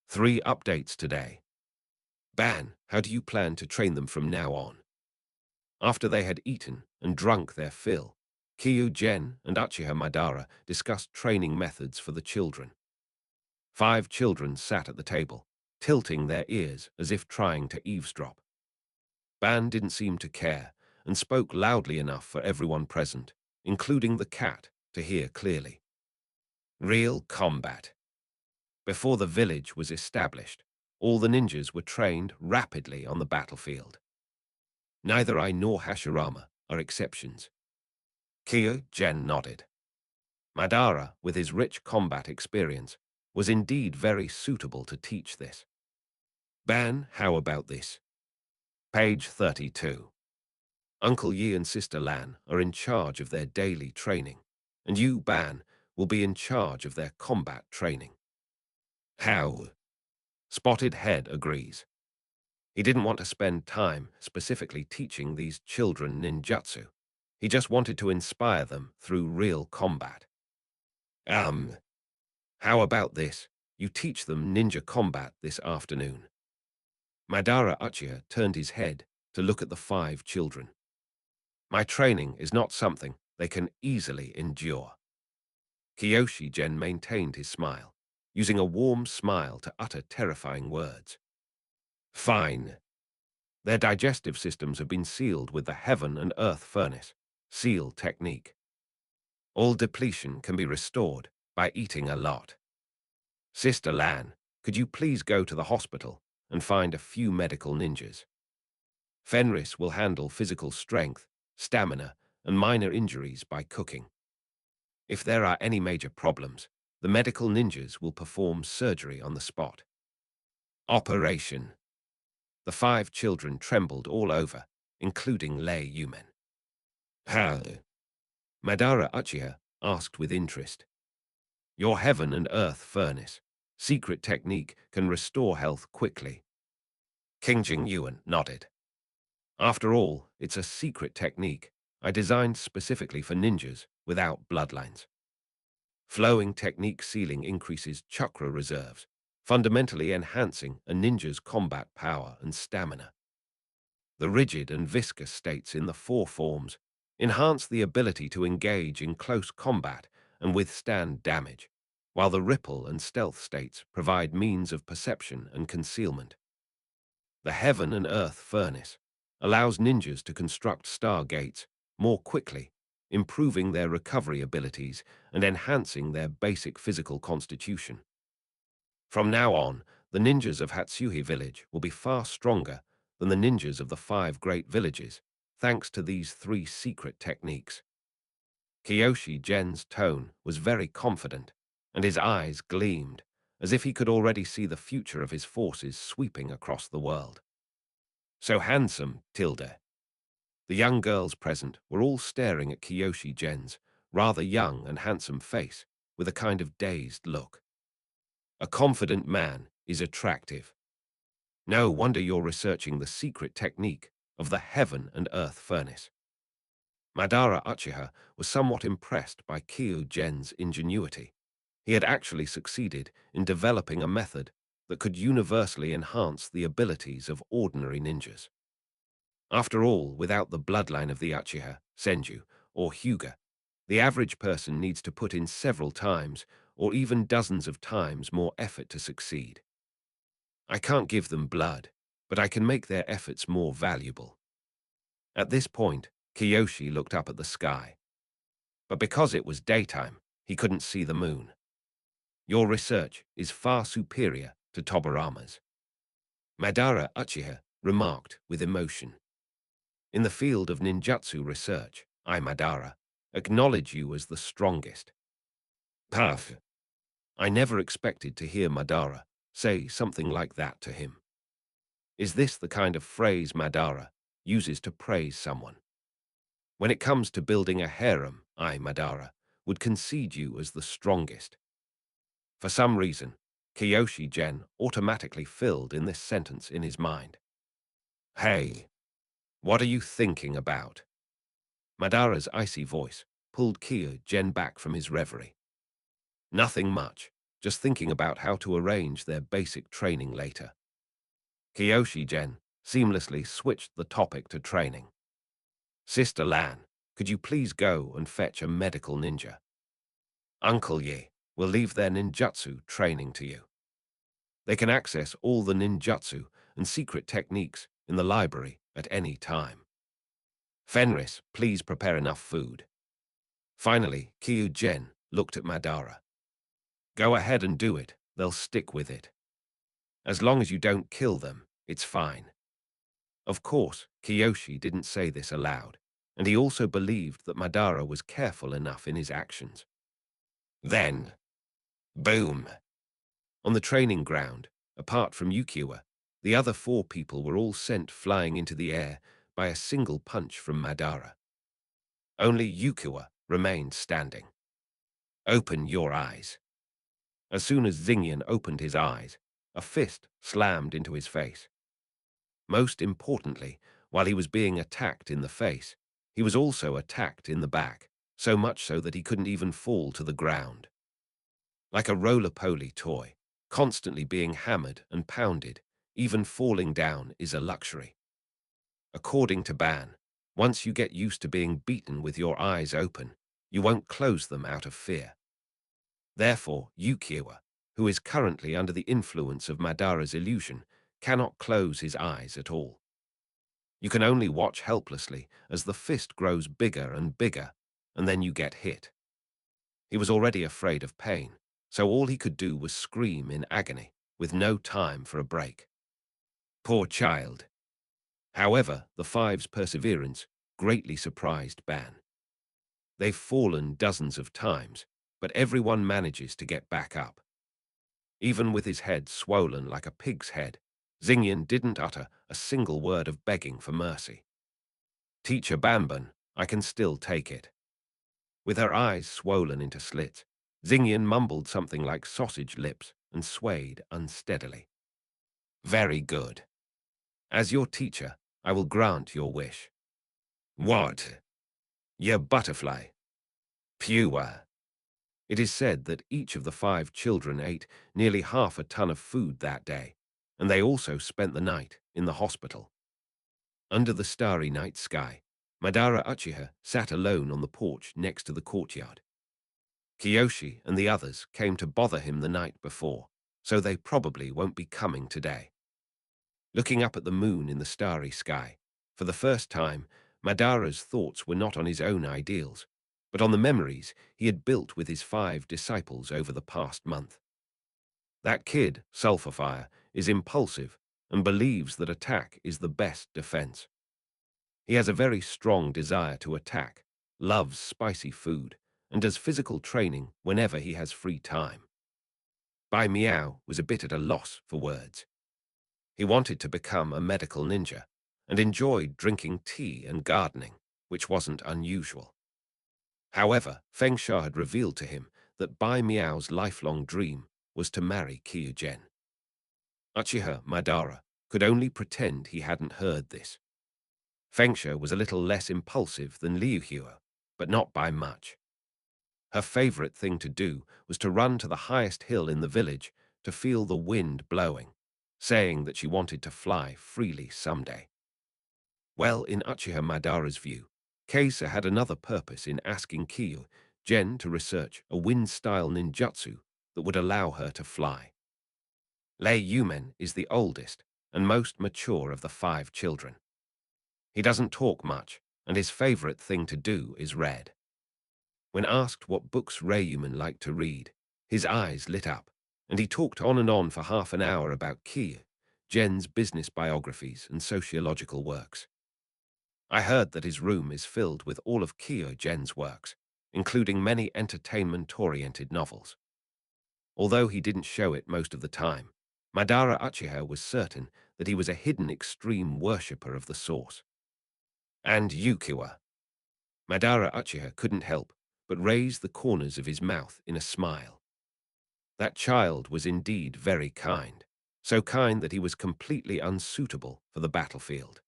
3 updates today. Ban, how do you plan to train them from now on? After they had eaten and drunk their fill, Kiyu Gen and Uchiha Madara discussed training methods for the children. 5 children sat at the table, tilting their ears as if trying to eavesdrop. Ban didn't seem to care and spoke loudly enough for everyone present, including the cat, to hear clearly. Real combat. Before the village was established, all the ninjas were trained rapidly on the battlefield. Neither I nor Hashirama are exceptions. Kiyu Gen nodded. Madara, with his rich combat experience, was indeed very suitable to teach this. Ban, how about this? Page 32. Uncle Yi and Sister Lan are in charge of their daily training, and you, Ban, will be in charge of their combat training. How? Spotted Head agrees. He didn't want to spend time specifically teaching these children ninjutsu. He just wanted to inspire them through real combat. Um, how about this? You teach them ninja combat this afternoon. Madara Uchiha turned his head to look at the 5 children. My training is not something they can easily endure. Kiyoshi Gen maintained his smile, using a warm smile to utter terrifying words. Fine. Their digestive systems have been sealed with the heaven and earth furnace, seal technique. All depletion can be restored by eating a lot. Sister Lan, could you please go to the hospital and find a few medical ninjas? Fenris will handle physical strength, stamina, and minor injuries by cooking. If there are any major problems, the medical ninjas will perform surgery on the spot. Operation. The 5 children trembled all over, including Lei Yumen. How? Madara Uchiha asked with interest. Your heaven and earth furnace, secret technique can restore health quickly. King Jingyuan nodded. After all, it's a secret technique I designed specifically for ninjas without bloodlines. Flowing technique sealing increases chakra reserves, fundamentally enhancing a ninja's combat power and stamina. The rigid and viscous states in the 4 forms enhance the ability to engage in close combat and withstand damage, while the ripple and stealth states provide means of perception and concealment. The heaven and earth furnace allows ninjas to construct stargates more quickly, improving their recovery abilities and enhancing their basic physical constitution. From now on, the ninjas of Hatsuhi village will be far stronger than the ninjas of the 5 great villages, thanks to these 3 secret techniques. Kiyoshi Gen's tone was very confident, and his eyes gleamed, as if he could already see the future of his forces sweeping across the world. So handsome, Tilda. The young girls present were all staring at Kiyoshi Gen's rather young and handsome face with a kind of dazed look. A confident man is attractive. No wonder you're researching the secret technique of the heaven and earth furnace. Madara Uchiha was somewhat impressed by Kyo Gen's ingenuity. He had actually succeeded in developing a method that could universally enhance the abilities of ordinary ninjas. After all, without the bloodline of the Uchiha, Senju, or Hyuga, the average person needs to put in several times or even dozens of times more effort to succeed. I can't give them blood, but I can make their efforts more valuable. At this point, Kiyoshi looked up at the sky. But because it was daytime, he couldn't see the moon. Your research is far superior to Tobarama's. Madara Uchiha remarked with emotion. In the field of ninjutsu research, I, Madara, acknowledge you as the strongest. Puff. I never expected to hear Madara say something like that to him. Is this the kind of phrase Madara uses to praise someone? When it comes to building a harem, I, Madara, would concede you as the strongest. For some reason, Kiyoshi Gen automatically filled in this sentence in his mind. Hey, what are you thinking about? Madara's icy voice pulled Kyo Gen back from his reverie. Nothing much, just thinking about how to arrange their basic training later. Kiyoshi Gen seamlessly switched the topic to training. Sister Lan, could you please go and fetch a medical ninja? Uncle Ye will leave their ninjutsu training to you. They can access all the ninjutsu and secret techniques in the library at any time. Fenris, please prepare enough food. Finally, Kyo Gen looked at Madara. Go ahead and do it, they'll stick with it. As long as you don't kill them, it's fine. Of course, Kiyoshi didn't say this aloud, and he also believed that Madara was careful enough in his actions. Then, boom! On the training ground, apart from Yukiwa, the other 4 people were all sent flying into the air by a single punch from Madara. Only Yukiwa remained standing. Open your eyes. As soon as Xingyan opened his eyes, a fist slammed into his face. Most importantly, while he was being attacked in the face, he was also attacked in the back, so much so that he couldn't even fall to the ground. Like a roly-poly toy, constantly being hammered and pounded, even falling down is a luxury. According to Ban, once you get used to being beaten with your eyes open, you won't close them out of fear. Therefore, Ukiwa, who is currently under the influence of Madara's illusion, cannot close his eyes at all. You can only watch helplessly as the fist grows bigger and bigger, and then you get hit. He was already afraid of pain, so all he could do was scream in agony, with no time for a break. Poor child. However, the Five's perseverance greatly surprised Ban. They've fallen dozens of times, but everyone manages to get back up. Even with his head swollen like a pig's head, Xingyan didn't utter a single word of begging for mercy. Teacher Banban, I can still take it. With her eyes swollen into slits, Xingyan mumbled something like sausage lips and swayed unsteadily. Very good. As your teacher, I will grant your wish. What? Your butterfly? Pure. It is said that each of the 5 children ate nearly half a ton of food that day, and they also spent the night in the hospital. Under the starry night sky, Madara Uchiha sat alone on the porch next to the courtyard. Kiyoshi and the others came to bother him the night before, so they probably won't be coming today. Looking up at the moon in the starry sky, for the first time, Madara's thoughts were not on his own ideals, but on the memories he had built with his 5 disciples over the past month. That kid, Sulphurfire, is impulsive and believes that attack is the best defense. He has a very strong desire to attack, loves spicy food, and does physical training whenever he has free time. Bai Miao was a bit at a loss for words. He wanted to become a medical ninja and enjoyed drinking tea and gardening, which wasn't unusual. However, Feng Sha had revealed to him that Bai Miao's lifelong dream was to marry Kyujen. Uchiha Madara could only pretend he hadn't heard this. Feng Sha was a little less impulsive than Liu Hua, but not by much. Her favorite thing to do was to run to the highest hill in the village to feel the wind blowing, saying that she wanted to fly freely someday. Well, in Uchiha Madara's view, Keisa had another purpose in asking Kyujen to research a wind-style ninjutsu that would allow her to fly. Lei Yumen is the oldest and most mature of the 5 children. He doesn't talk much, and his favorite thing to do is read. When asked what books Yumen liked to read, his eyes lit up, and he talked on and on for half an hour about Kyujen's business biographies and sociological works. I heard that his room is filled with all of Kyujen's works, including many entertainment-oriented novels. Although he didn't show it most of the time, Madara Uchiha was certain that he was a hidden extreme worshipper of the source. And Ukiwa. Madara Uchiha couldn't help but raise the corners of his mouth in a smile. That child was indeed very kind, so kind that he was completely unsuitable for the battlefield.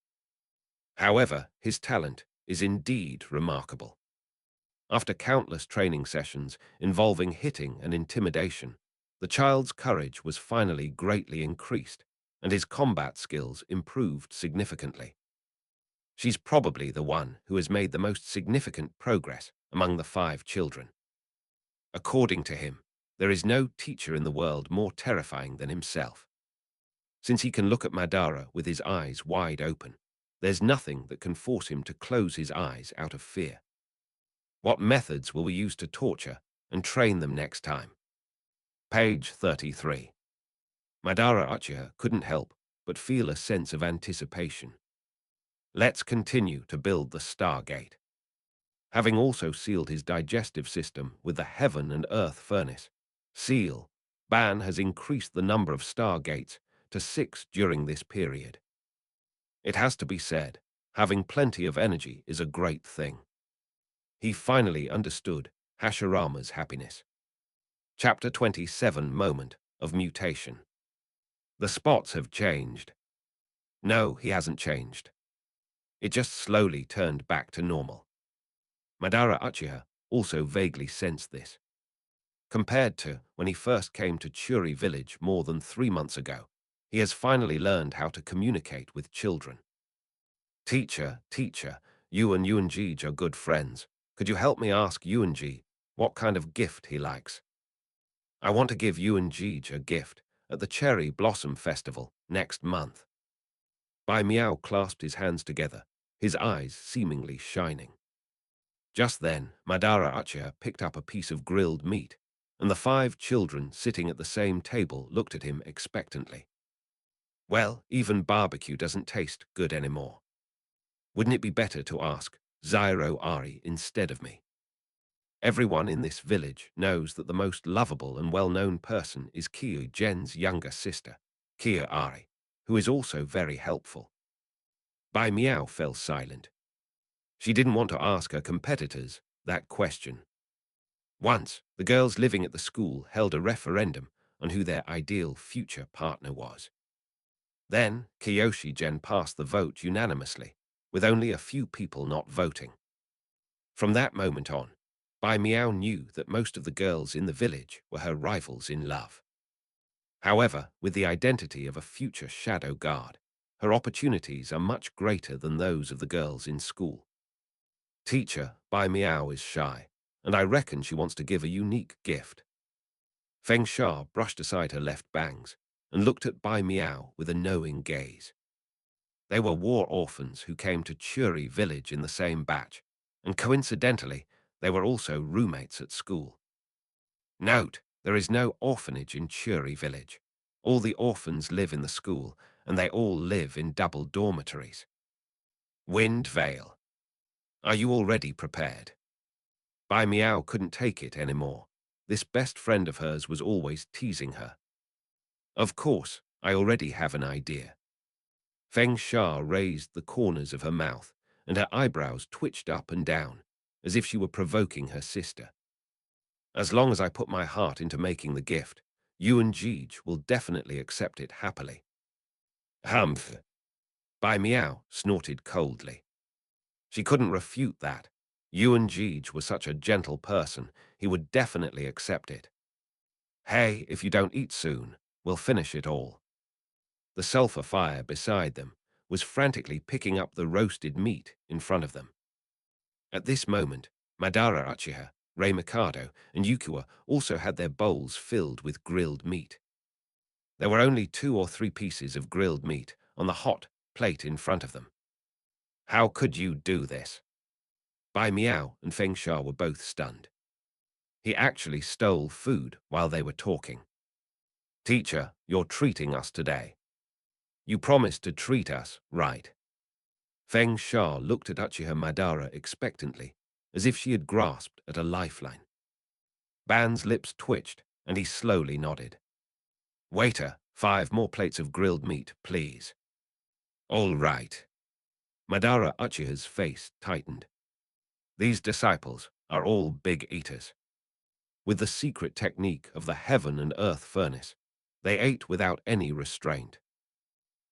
However, his talent is indeed remarkable. After countless training sessions involving hitting and intimidation, the child's courage was finally greatly increased, and his combat skills improved significantly. She's probably the one who has made the most significant progress among the 5 children. According to him, there is no teacher in the world more terrifying than himself. Since he can look at Madara with his eyes wide open, there's nothing that can force him to close his eyes out of fear. What methods will we use to torture and train them next time? Page 33. Madara Uchiha couldn't help but feel a sense of anticipation. Let's continue to build the Stargate. Having also sealed his digestive system with the heaven and earth furnace, seal, Ban has increased the number of Stargates to 6 during this period. It has to be said, having plenty of energy is a great thing. He finally understood Hashirama's happiness. Chapter 27 Moment of Mutation. The spots have changed. No, he hasn't changed. It just slowly turned back to normal. Madara Uchiha also vaguely sensed this. Compared to when he first came to Churi village more than 3 months ago, he has finally learned how to communicate with children. Teacher, you and Yuanji are good friends. Could you help me ask Yuanji what kind of gift he likes? I want to give Yuanji a gift at the Cherry Blossom Festival next month. Bai Miao clasped his hands together, his eyes seemingly shining. Just then, Madara Uchiha picked up a piece of grilled meat, and the 5 children sitting at the same table looked at him expectantly. Well, even barbecue doesn't taste good anymore. Wouldn't it be better to ask Zairo Ari instead of me? Everyone in this village knows that the most lovable and well-known person is Kyu Jen's younger sister, Kyu Ari, who is also very helpful. Bai Miao fell silent. She didn't want to ask her competitors that question. Once, the girls living at the school held a referendum on who their ideal future partner was. Then, Kiyoshi Gen passed the vote unanimously, with only a few people not voting. From that moment on, Bai Miao knew that most of the girls in the village were her rivals in love. However, with the identity of a future shadow guard, her opportunities are much greater than those of the girls in school. Teacher, Bai Miao is shy, and I reckon she wants to give a unique gift. Feng Sha brushed aside her left bangs and looked at Bai Miao with a knowing gaze. They were war orphans who came to Churi village in the same batch, and coincidentally, they were also roommates at school. Note, there is no orphanage in Churi village. All the orphans live in the school, and they all live in double dormitories. Wind Vale. Are you already prepared? Bai Miao couldn't take it anymore. This best friend of hers was always teasing her. Of course, I already have an idea. Feng Sha raised the corners of her mouth, and her eyebrows twitched up and down, as if she were provoking her sister. As long as I put my heart into making the gift, Yuan Jij will definitely accept it happily. Humph! Bai Miao snorted coldly. She couldn't refute that. Yuan Jij was such a gentle person, he would definitely accept it. Hey, if you don't eat soon, we'll finish it all. The sulfur fire beside them was frantically picking up the roasted meat in front of them. At this moment, Madara Uchiha, Rei Mikado, and Yukua also had their bowls filled with grilled meat. There were only 2 or 3 pieces of grilled meat on the hot plate in front of them. How could you do this? Bai Miao and Feng Sha were both stunned. He actually stole food while they were talking. Teacher, you're treating us today. You promised to treat us, right? Feng Sha looked at Uchiha Madara expectantly, as if she had grasped at a lifeline. Ban's lips twitched, and he slowly nodded. Waiter, 5 more plates of grilled meat, please. All right. Madara Uchiha's face tightened. These disciples are all big eaters. With the secret technique of the heaven and earth furnace, they ate without any restraint.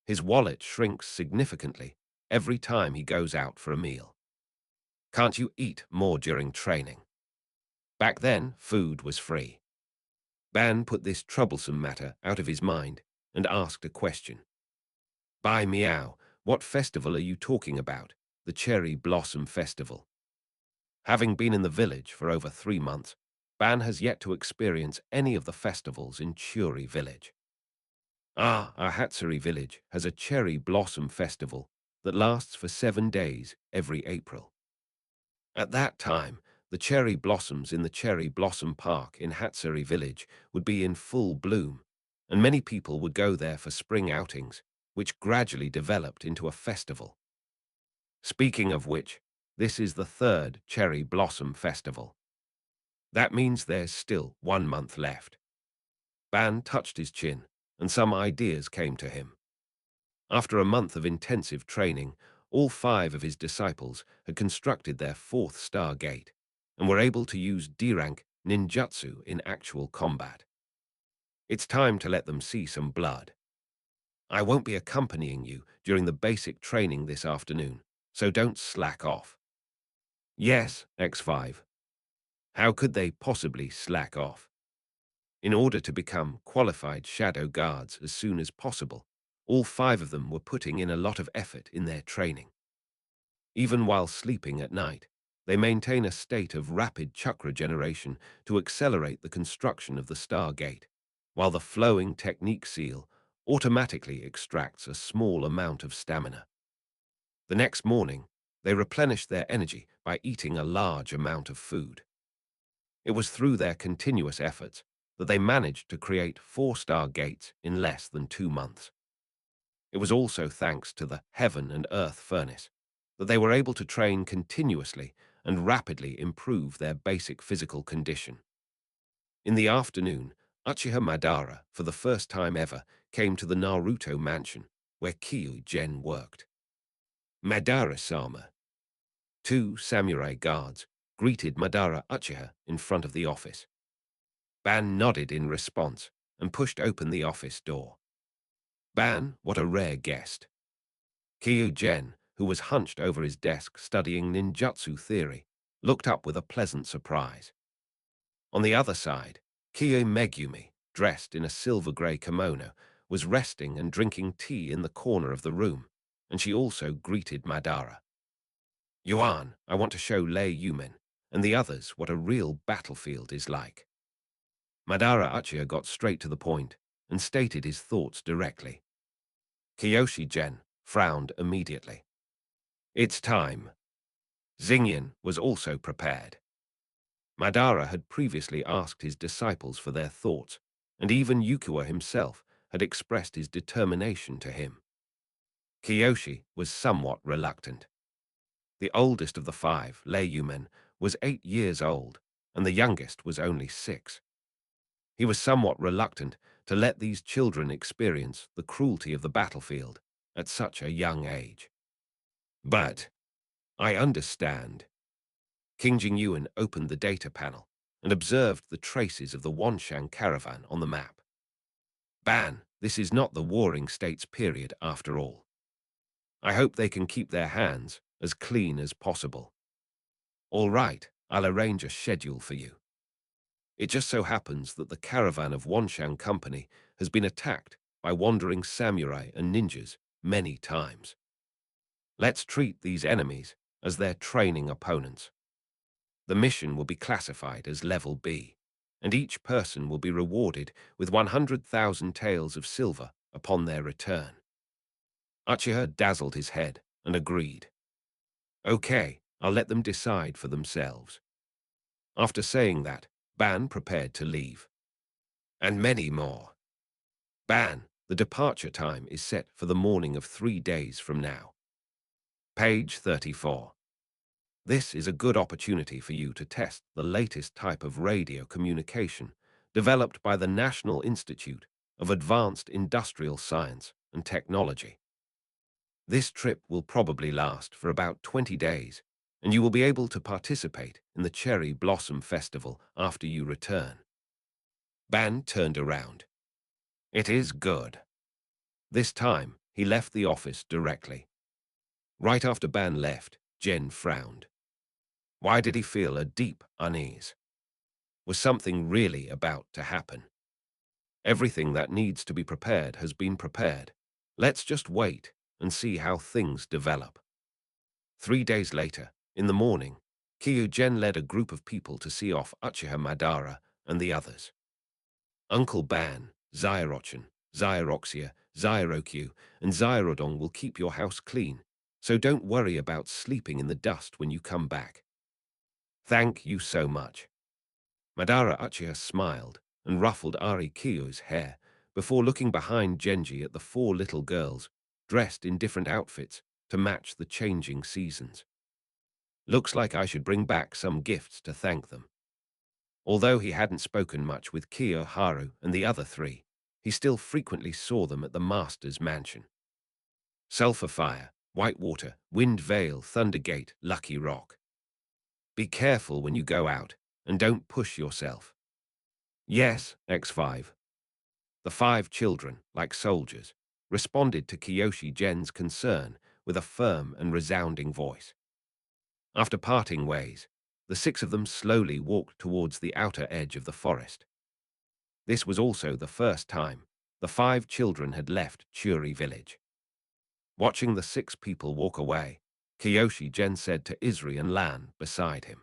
His wallet shrinks significantly every time he goes out for a meal. Can't you eat more during training? Back then, food was free. Ban put this troublesome matter out of his mind and asked a question. Bai Miao, what festival are you talking about? The Cherry Blossom Festival. Having been in the village for over 3 months, Ban has yet to experience any of the festivals in Churi village. Our Hatsuri village has a cherry blossom festival that lasts for 7 days every April. At that time, the cherry blossoms in the Cherry Blossom Park in Hatsuri village would be in full bloom, and many people would go there for spring outings, which gradually developed into a festival. Speaking of which, this is the 3rd Cherry Blossom Festival. That means there's still 1 month left. Ban touched his chin, and some ideas came to him. After a month of intensive training, all 5 of his disciples had constructed their 4th star gate and were able to use D-rank ninjutsu in actual combat. It's time to let them see some blood. I won't be accompanying you during the basic training this afternoon, so don't slack off. Yes, X5. How could they possibly slack off? In order to become qualified shadow guards as soon as possible, all 5 of them were putting in a lot of effort in their training. Even while sleeping at night, they maintain a state of rapid chakra generation to accelerate the construction of the Stargate, while the flowing technique seal automatically extracts a small amount of stamina. The next morning, they replenish their energy by eating a large amount of food. It was through their continuous efforts that they managed to create 4-star gates in less than 2 months. It was also thanks to the Heaven and Earth furnace that they were able to train continuously and rapidly improve their basic physical condition. In the afternoon, Uchiha Madara, for the first time ever, came to the Naruto mansion, where Kyugen worked. Madara-sama. 2 samurai guards greeted Madara Uchiha in front of the office. Ban nodded in response and pushed open the office door. Ban, what a rare guest. Kyugen, who was hunched over his desk studying ninjutsu theory, looked up with a pleasant surprise. On the other side, Kyo Megumi, dressed in a silver-grey kimono, was resting and drinking tea in the corner of the room, and she also greeted Madara. Yuan, I want to show Lei Yumen and the others what a real battlefield is like. Madara Uchiha got straight to the point and stated his thoughts directly. Kyoshi-gen frowned immediately. It's time. Xingyan was also prepared. Madara had previously asked his disciples for their thoughts, and even Yukio himself had expressed his determination to him. Kyoshi was somewhat reluctant. The oldest of the 5, Lei Yumen, was 8 years old, and the youngest was only 6. He was somewhat reluctant to let these children experience the cruelty of the battlefield at such a young age. But I understand. King Jingyuan opened the data panel and observed the traces of the Wanshan caravan on the map. Ban, this is not the Warring States period after all. I hope they can keep their hands as clean as possible. All right, I'll arrange a schedule for you. It just so happens that the caravan of Wanshan Company has been attacked by wandering samurai and ninjas many times. Let's treat these enemies as their training opponents. The mission will be classified as Level B, and each person will be rewarded with 100,000 taels of silver upon their return. Uchiha dazzled his head and agreed. Okay, I'll let them decide for themselves. After saying that, Ban prepared to leave. And many more. Ban, the departure time is set for the morning of 3 days from now. Page 34. This is a good opportunity for you to test the latest type of radio communication developed by the National Institute of Advanced Industrial Science and Technology. This trip will probably last for about 20 days, and you will be able to participate in the Cherry Blossom Festival after you return. Ban turned around. It is good. This time, he left the office directly. Right after Ban left, Jen frowned. Why did he feel a deep unease? Was something really about to happen? Everything that needs to be prepared has been prepared. Let's just wait and see how things develop. 3 days later, in the morning, Kyugen led a group of people to see off Uchiha Madara and the others. Uncle Ban, Zyrochen, Zyroxia, Zyrokyu, and Zyrodong will keep your house clean, so don't worry about sleeping in the dust when you come back. Thank you so much. Madara Uchiha smiled and ruffled Ari Kyo's hair before looking behind Genji at the 4 little girls, dressed in different outfits to match the changing seasons. Looks like I should bring back some gifts to thank them. Although he hadn't spoken much with Kyo, Haru, and the other 3, he still frequently saw them at the Master's mansion. Sulphur Fire, Whitewater, Wind Vale, Thundergate, Lucky Rock. Be careful when you go out, and don't push yourself. Yes, X5. The 5 children, like soldiers, responded to Kiyoshi Gen's concern with a firm and resounding voice. After parting ways, the six of them slowly walked towards the outer edge of the forest. This was also the first time the five children had left Churi village. Watching the six people walk away, Kiyoshi Gen said to Isri and Lan beside him,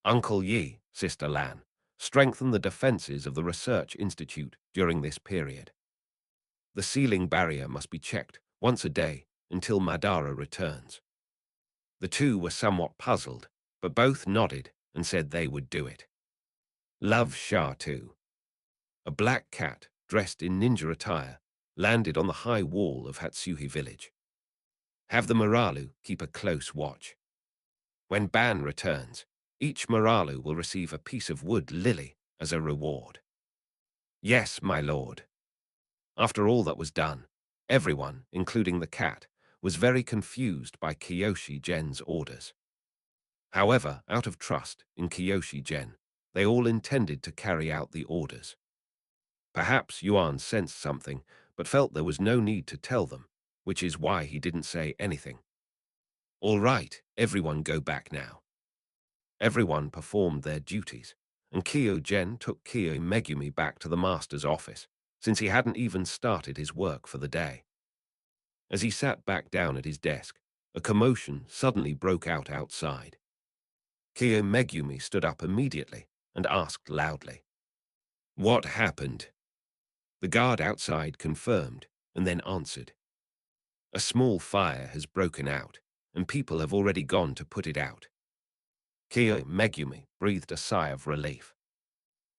"Uncle Yi, Sister Lan, strengthen the defenses of the research institute during this period. The ceiling barrier must be checked once a day until Madara returns." The two were somewhat puzzled, but both nodded and said they would do it. Love Shah too. A black cat, dressed in ninja attire, landed on the high wall of Hatsuhi village. Have the Maralu keep a close watch. When Ban returns, each Maralu will receive a piece of wood lily as a reward. Yes, my lord. After all that was done, everyone, including the cat, was very confused by Kiyoshi Gen's orders. However, out of trust in Kiyoshi Gen, they all intended to carry out the orders. Perhaps Yuan sensed something, but felt there was no need to tell them, which is why he didn't say anything. All right, everyone go back now. Everyone performed their duties, and Kiyo Gen took Kiyo Megumi back to the master's office, since he hadn't even started his work for the day. As he sat back down at his desk, a commotion suddenly broke out outside. Kiyo Megumi stood up immediately and asked loudly, "What happened?" The guard outside confirmed and then answered, "A small fire has broken out, and people have already gone to put it out." Kiyo Megumi breathed a sigh of relief.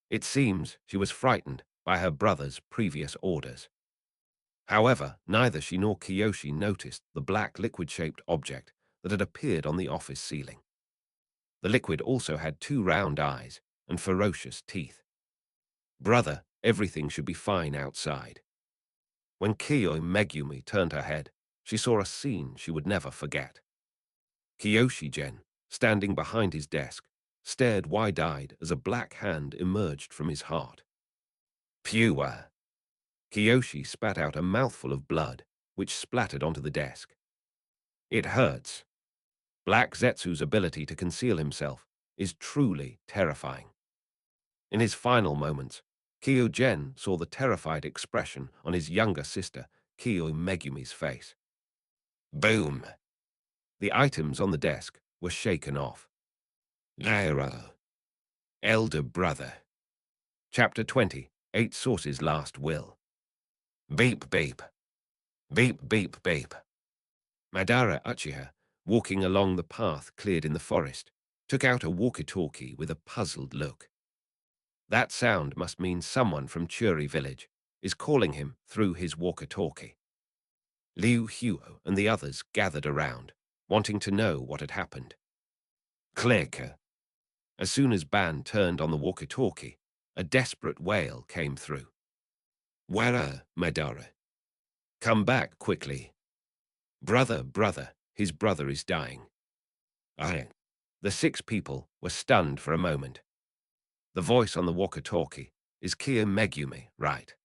It seems she was frightened by her brother's previous orders. However, neither she nor Kiyoshi noticed the black liquid-shaped object that had appeared on the office ceiling. The liquid also had two round eyes and ferocious teeth. "Brother, everything should be fine outside." When Kiyo Megumi turned her head, she saw a scene she would never forget. Kiyoshi Gen, standing behind his desk, stared wide-eyed as a black hand emerged from his heart. Pure. Kiyoshi spat out a mouthful of blood, which splattered onto the desk. It hurts. Black Zetsu's ability to conceal himself is truly terrifying. In his final moments, Kiyo Gen saw the terrified expression on his younger sister, Kiyo Megumi's face. Boom! The items on the desk were shaken off. Naruto. Elder Brother. Chapter 20. 8 Sources' Last Will. Beep beep. Beep beep beep. Madara Uchiha, walking along the path cleared in the forest, took out a walkie-talkie with a puzzled look. That sound must mean someone from Churi village is calling him through his walkie-talkie. Liu Huo and the others gathered around, wanting to know what had happened. Click. As soon as Ban turned on the walkie-talkie, a desperate wail came through. Where are Madara? Come back quickly. Brother, his brother is dying. Aye. The 6 people were stunned for a moment. The voice on the walkie-talkie is Kiyo Megumi, right?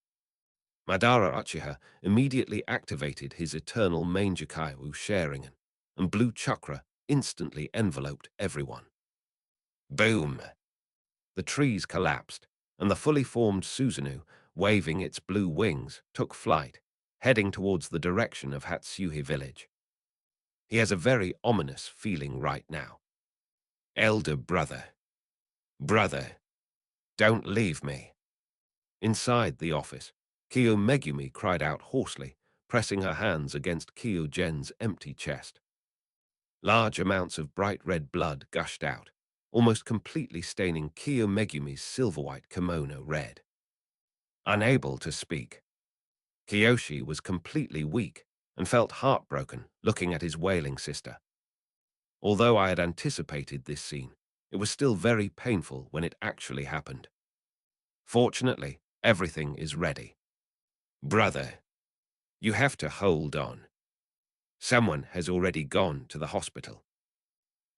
Madara Uchiha immediately activated his eternal Mangekyou Sharingan, and blue chakra instantly enveloped everyone. Boom! The trees collapsed, and the fully formed Susanoo, waving its blue wings, took flight, heading towards the direction of Hatsuhi village. He has a very ominous feeling right now. Elder brother. Brother. Don't leave me. Inside the office, Kiyo Megumi cried out hoarsely, pressing her hands against Kiyo Gen's empty chest. Large amounts of bright red blood gushed out, almost completely staining Kiyo Megumi's silver-white kimono red. Unable to speak, Kiyoshi was completely weak and felt heartbroken looking at his wailing sister. Although I had anticipated this scene, it was still very painful when it actually happened. Fortunately, everything is ready. Brother, you have to hold on. Someone has already gone to the hospital.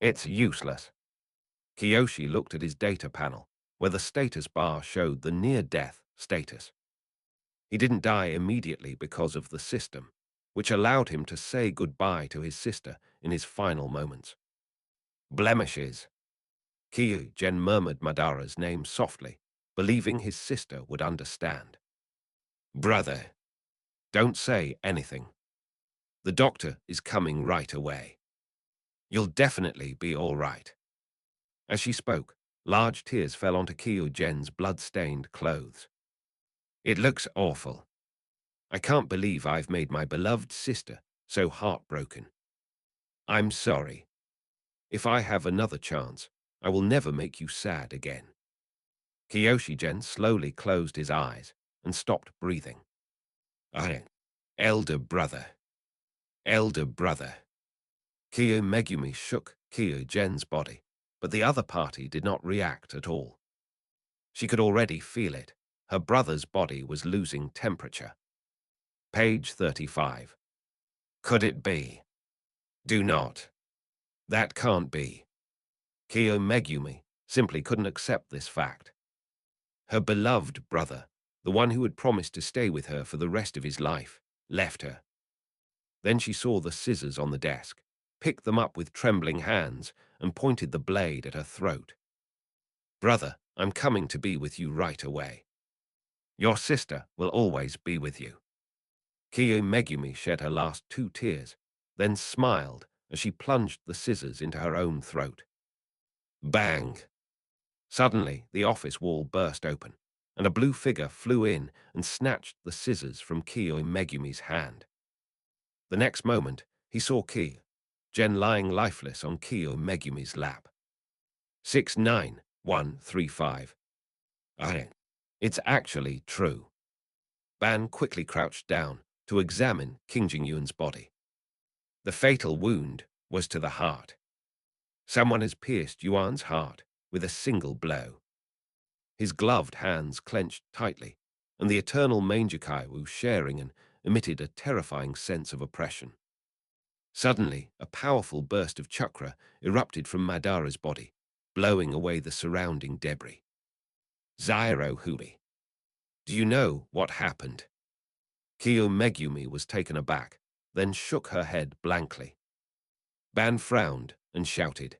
It's useless. Kiyoshi looked at his data panel, where the status bar showed the near-death status. He didn't die immediately because of the system, which allowed him to say goodbye to his sister in his final moments. Blemishes. Kyujen murmured Madara's name softly, believing his sister would understand. Brother, don't say anything. The doctor is coming right away. You'll definitely be all right. As she spoke, large tears fell onto Kyujen's blood-stained clothes. It looks awful. I can't believe I've made my beloved sister so heartbroken. I'm sorry. If I have another chance, I will never make you sad again. Kyoshi-gen slowly closed his eyes and stopped breathing. Elder brother. Elder brother. Kyo Megumi shook Kyo-gen's body, but the other party did not react at all. She could already feel it. Her brother's body was losing temperature. Page 35. Could it be? Do not. That can't be. Kyo Megumi simply couldn't accept this fact. Her beloved brother, the one who had promised to stay with her for the rest of his life, left her. Then she saw the scissors on the desk, picked them up with trembling hands, and pointed the blade at her throat. Brother, I'm coming to be with you right away. Your sister will always be with you. Kyo Megumi shed her last 2 tears, then smiled as she plunged the scissors into her own throat. Bang! Suddenly, the office wall burst open, and a blue figure flew in and snatched the scissors from Kyo Megumi's hand. The next moment, he saw Jen lying lifeless on Kyo Megumi's lap. 69135. It's actually true. Ban quickly crouched down to examine King Jingyuan's body. The fatal wound was to the heart. Someone has pierced Yuan's heart with a single blow. His gloved hands clenched tightly, and the eternal Mangekai was sharing and emitted a terrifying sense of oppression. Suddenly, a powerful burst of chakra erupted from Madara's body, blowing away the surrounding debris. Zairo Hubi. Do you know what happened? Kyo Megumi was taken aback, then shook her head blankly. Ban frowned and shouted,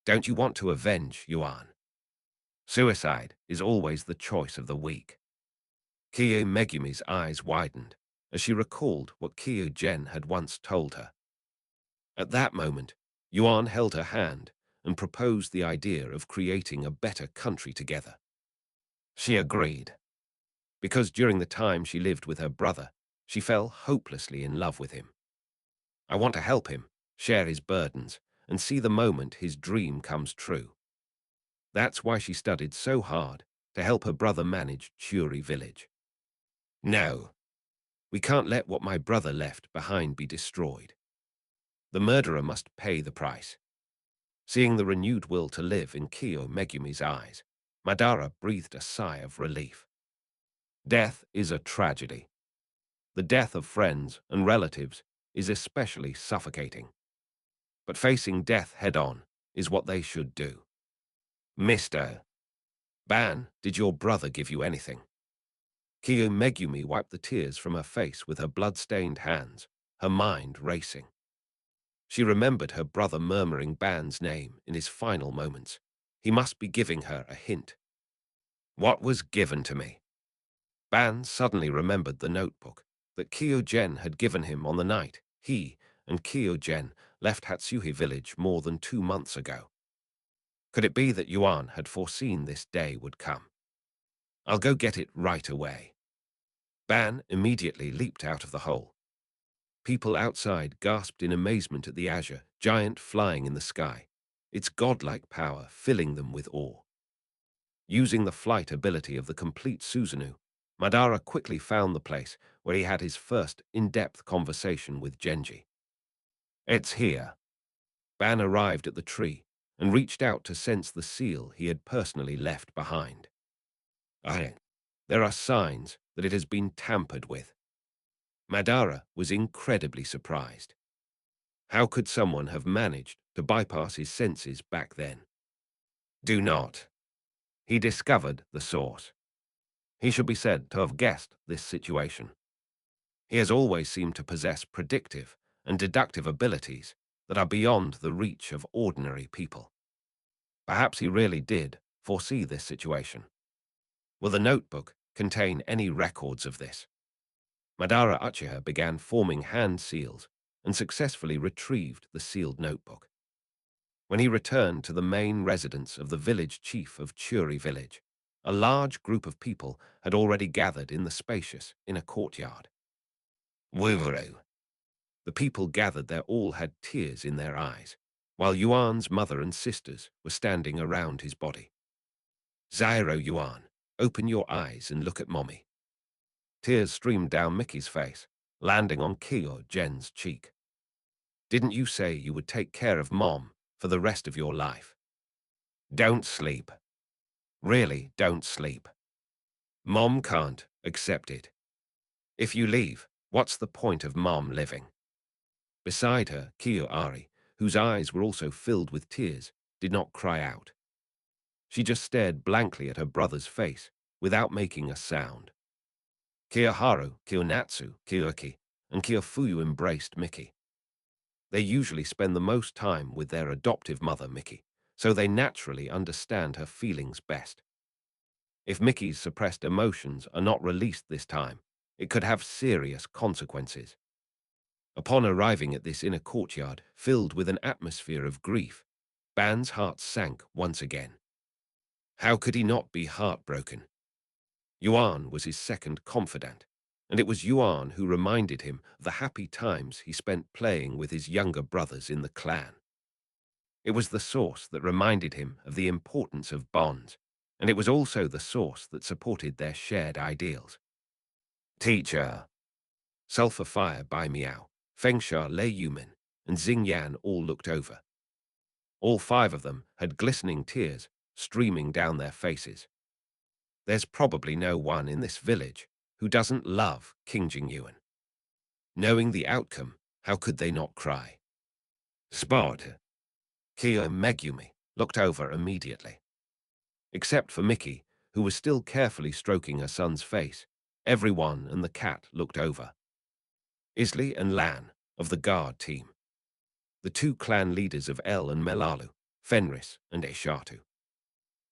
Don't you want to avenge Yuan? Suicide is always the choice of the weak. Kyo Megumi's eyes widened as she recalled what Kyo-gen had once told her. At that moment, Yuan held her hand and proposed the idea of creating a better country together. She agreed, because during the time she lived with her brother, she fell hopelessly in love with him. I want to help him, share his burdens, and see the moment his dream comes true. That's why she studied so hard to help her brother manage Churi village. No, we can't let what my brother left behind be destroyed. The murderer must pay the price. Seeing the renewed will to live in Kyo Megumi's eyes, Madara breathed a sigh of relief. Death is a tragedy. The death of friends and relatives is especially suffocating. But facing death head-on is what they should do. Mr. Ban, did your brother give you anything? Kyo Megumi wiped the tears from her face with her blood-stained hands, her mind racing. She remembered her brother murmuring Ban's name in his final moments. He must be giving her a hint. What was given to me? Ban suddenly remembered the notebook that Kyo-gen had given him on the night he and Kyo-gen left Hatsuhi village more than 2 months ago. Could it be that Yuan had foreseen this day would come? I'll go get it right away. Ban immediately leaped out of the hole. People outside gasped in amazement at the azure giant flying in the sky, its godlike power filling them with awe. Using the flight ability of the complete Susanoo, Madara quickly found the place where he had his first in-depth conversation with Genji. It's here. Ban arrived at the tree and reached out to sense the seal he had personally left behind. There are signs that it has been tampered with. Madara was incredibly surprised. How could someone have managed to bypass his senses back then? Do not. He discovered the source. He should be said to have guessed this situation. He has always seemed to possess predictive and deductive abilities that are beyond the reach of ordinary people. Perhaps he really did foresee this situation. Will the notebook contain any records of this? Madara Uchiha began forming hand seals and successfully retrieved the sealed notebook. When he returned to the main residence of the village chief of Churi village, a large group of people had already gathered in the spacious inner courtyard. Wuru. The people gathered there all had tears in their eyes, while Yuan's mother and sisters were standing around his body. Zyro Yuan, open your eyes and look at Mommy. Tears streamed down Mickey's face, landing on Kyo Jen's cheek. Didn't you say you would take care of Mom for the rest of your life? Don't sleep. Really, don't sleep. Mom can't accept it. If you leave, what's the point of Mom living? Beside her, Kyo Ari, whose eyes were also filled with tears, did not cry out. She just stared blankly at her brother's face, without making a sound. Kiyoharu, Kiyonatsu, Kiyoki, and Kiyofuyu embraced Miki. They usually spend the most time with their adoptive mother, Miki, so they naturally understand her feelings best. If Miki's suppressed emotions are not released this time, it could have serious consequences. Upon arriving at this inner courtyard filled with an atmosphere of grief, Ban's heart sank once again. How could he not be heartbroken? Yuan was his second confidant, and it was Yuan who reminded him of the happy times he spent playing with his younger brothers in the clan. It was the source that reminded him of the importance of bonds, and it was also the source that supported their shared ideals. Teacher. Sulphur Fire by Miao, Fengsha Lei Yumin, and Xingyan all looked over. All five of them had glistening tears streaming down their faces. There's probably no one in this village who doesn't love King Jingyuan. Knowing the outcome, how could they not cry? Spot. Kyo Megumi looked over immediately. Except for Miki, who was still carefully stroking her son's face, everyone and the cat looked over. Isley and Lan, of the guard team. The two clan leaders of El and Melalu, Fenris and Eshatu.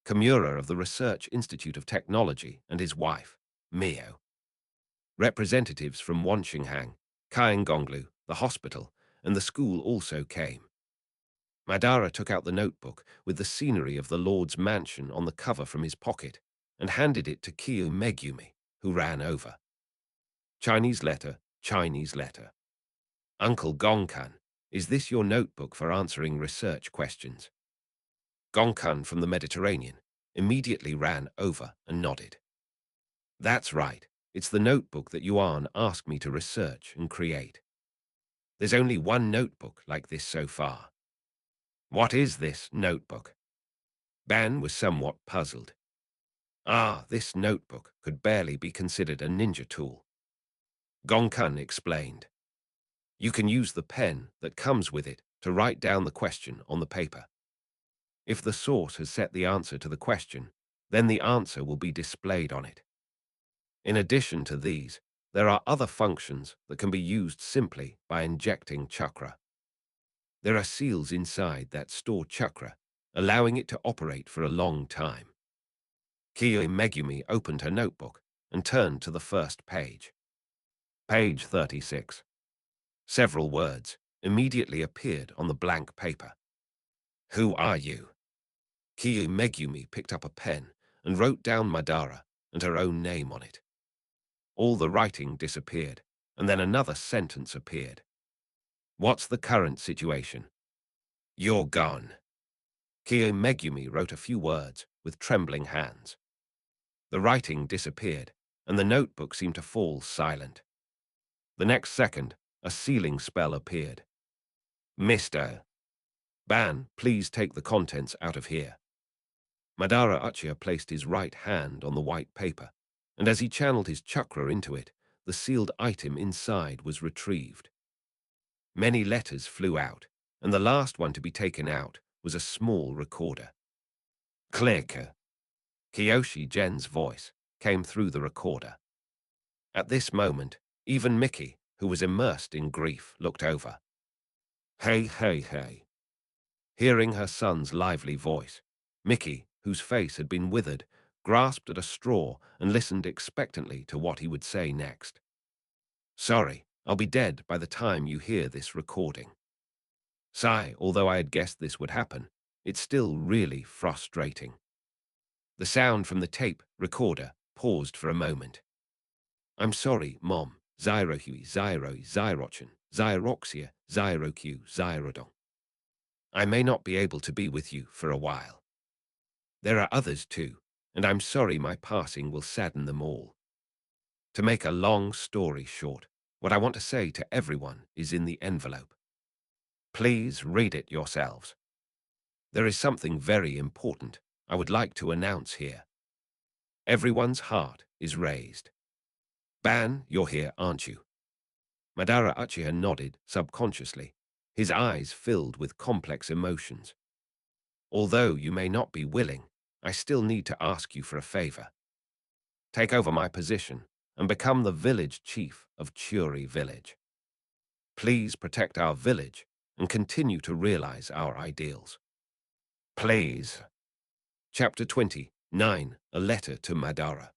Kamura of the Research Institute of Technology and his wife, Mio. Representatives from Wanshinghang, Kaingonglu, the hospital, and the school also came. Madara took out the notebook with the scenery of the Lord's mansion on the cover from his pocket and handed it to Kyo Megumi, who ran over. Chinese letter, Chinese letter. Uncle Gongkan, is this your notebook for answering research questions? Gongkan from the Mediterranean immediately ran over and nodded. That's right, it's the notebook that Yuan asked me to research and create. There's only one notebook like this so far. What is this notebook? Ban was somewhat puzzled. This notebook could barely be considered a ninja tool. Gongkan explained. You can use the pen that comes with it to write down the question on the paper. If the source has set the answer to the question, then the answer will be displayed on it. In addition to these, there are other functions that can be used simply by injecting chakra. There are seals inside that store chakra, allowing it to operate for a long time. Kyo Megumi opened her notebook and turned to the first page. Page 36. Several words immediately appeared on the blank paper. Who are you? Kyo Megumi picked up a pen and wrote down Madara and her own name on it. All the writing disappeared, and then another sentence appeared. What's the current situation? You're gone. Kyo Megumi wrote a few words with trembling hands. The writing disappeared, and the notebook seemed to fall silent. The next second, a sealing spell appeared. Mr. Ban, please take the contents out of here. Madara Uchiha placed his right hand on the white paper, and as he channeled his chakra into it, the sealed item inside was retrieved. Many letters flew out, and the last one to be taken out was a small recorder. Click. Kyoshi Gen's voice, came through the recorder. At this moment, even Mickey, who was immersed in grief, looked over. Hey, hey, hey. Hearing her son's lively voice, Mickey, whose face had been withered, grasped at a straw and listened expectantly to what he would say next. Sorry, I'll be dead by the time you hear this recording. Sigh, although I had guessed this would happen, it's still really frustrating. The sound from the tape recorder paused for a moment. I'm sorry, Mom. Zyrohui, Zyroi, Zyrochen, Zyroxia, Zyroq, Zyrodon. I may not be able to be with you for a while. There are others too, and I'm sorry my passing will sadden them all. To make a long story short, what I want to say to everyone is in the envelope. Please read it yourselves. There is something very important I would like to announce here. Everyone's heart is raised. Ban, you're here, aren't you? Madara Uchiha nodded subconsciously, his eyes filled with complex emotions. Although you may not be willing, I still need to ask you for a favor. Take over my position and become the village chief of Churi village. Please protect our village and continue to realize our ideals. Please. Chapter 29, A Letter to Madara.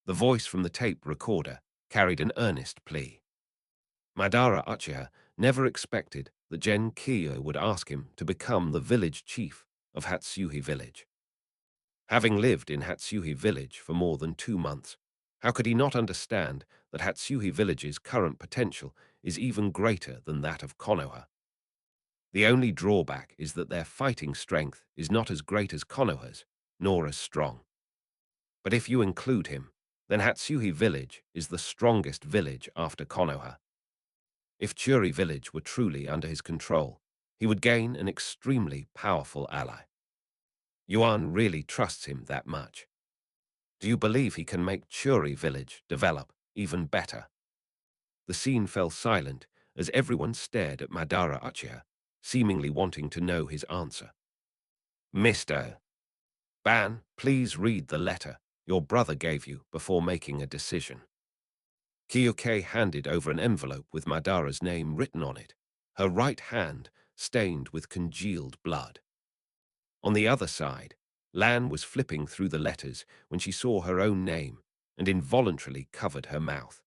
The voice from the tape recorder carried an earnest plea. Madara Uchiha never expected that Gen Kyo would ask him to become the village chief of Hatsuhi village. Having lived in Hatsuhi village for more than 2 months, how could he not understand that Hatsuhi village's current potential is even greater than that of Konoha? The only drawback is that their fighting strength is not as great as Konoha's, nor as strong. But if you include him, then Hatsuhi village is the strongest village after Konoha. If Churi village were truly under his control, he would gain an extremely powerful ally. Yuan really trusts him that much. Do you believe he can make Churi village develop even better? The scene fell silent as everyone stared at Madara Uchiha, seemingly wanting to know his answer. Mr. Ban, please read the letter your brother gave you before making a decision. Kyoke handed over an envelope with Madara's name written on it, her right hand stained with congealed blood. On the other side, Lan was flipping through the letters when she saw her own name and involuntarily covered her mouth.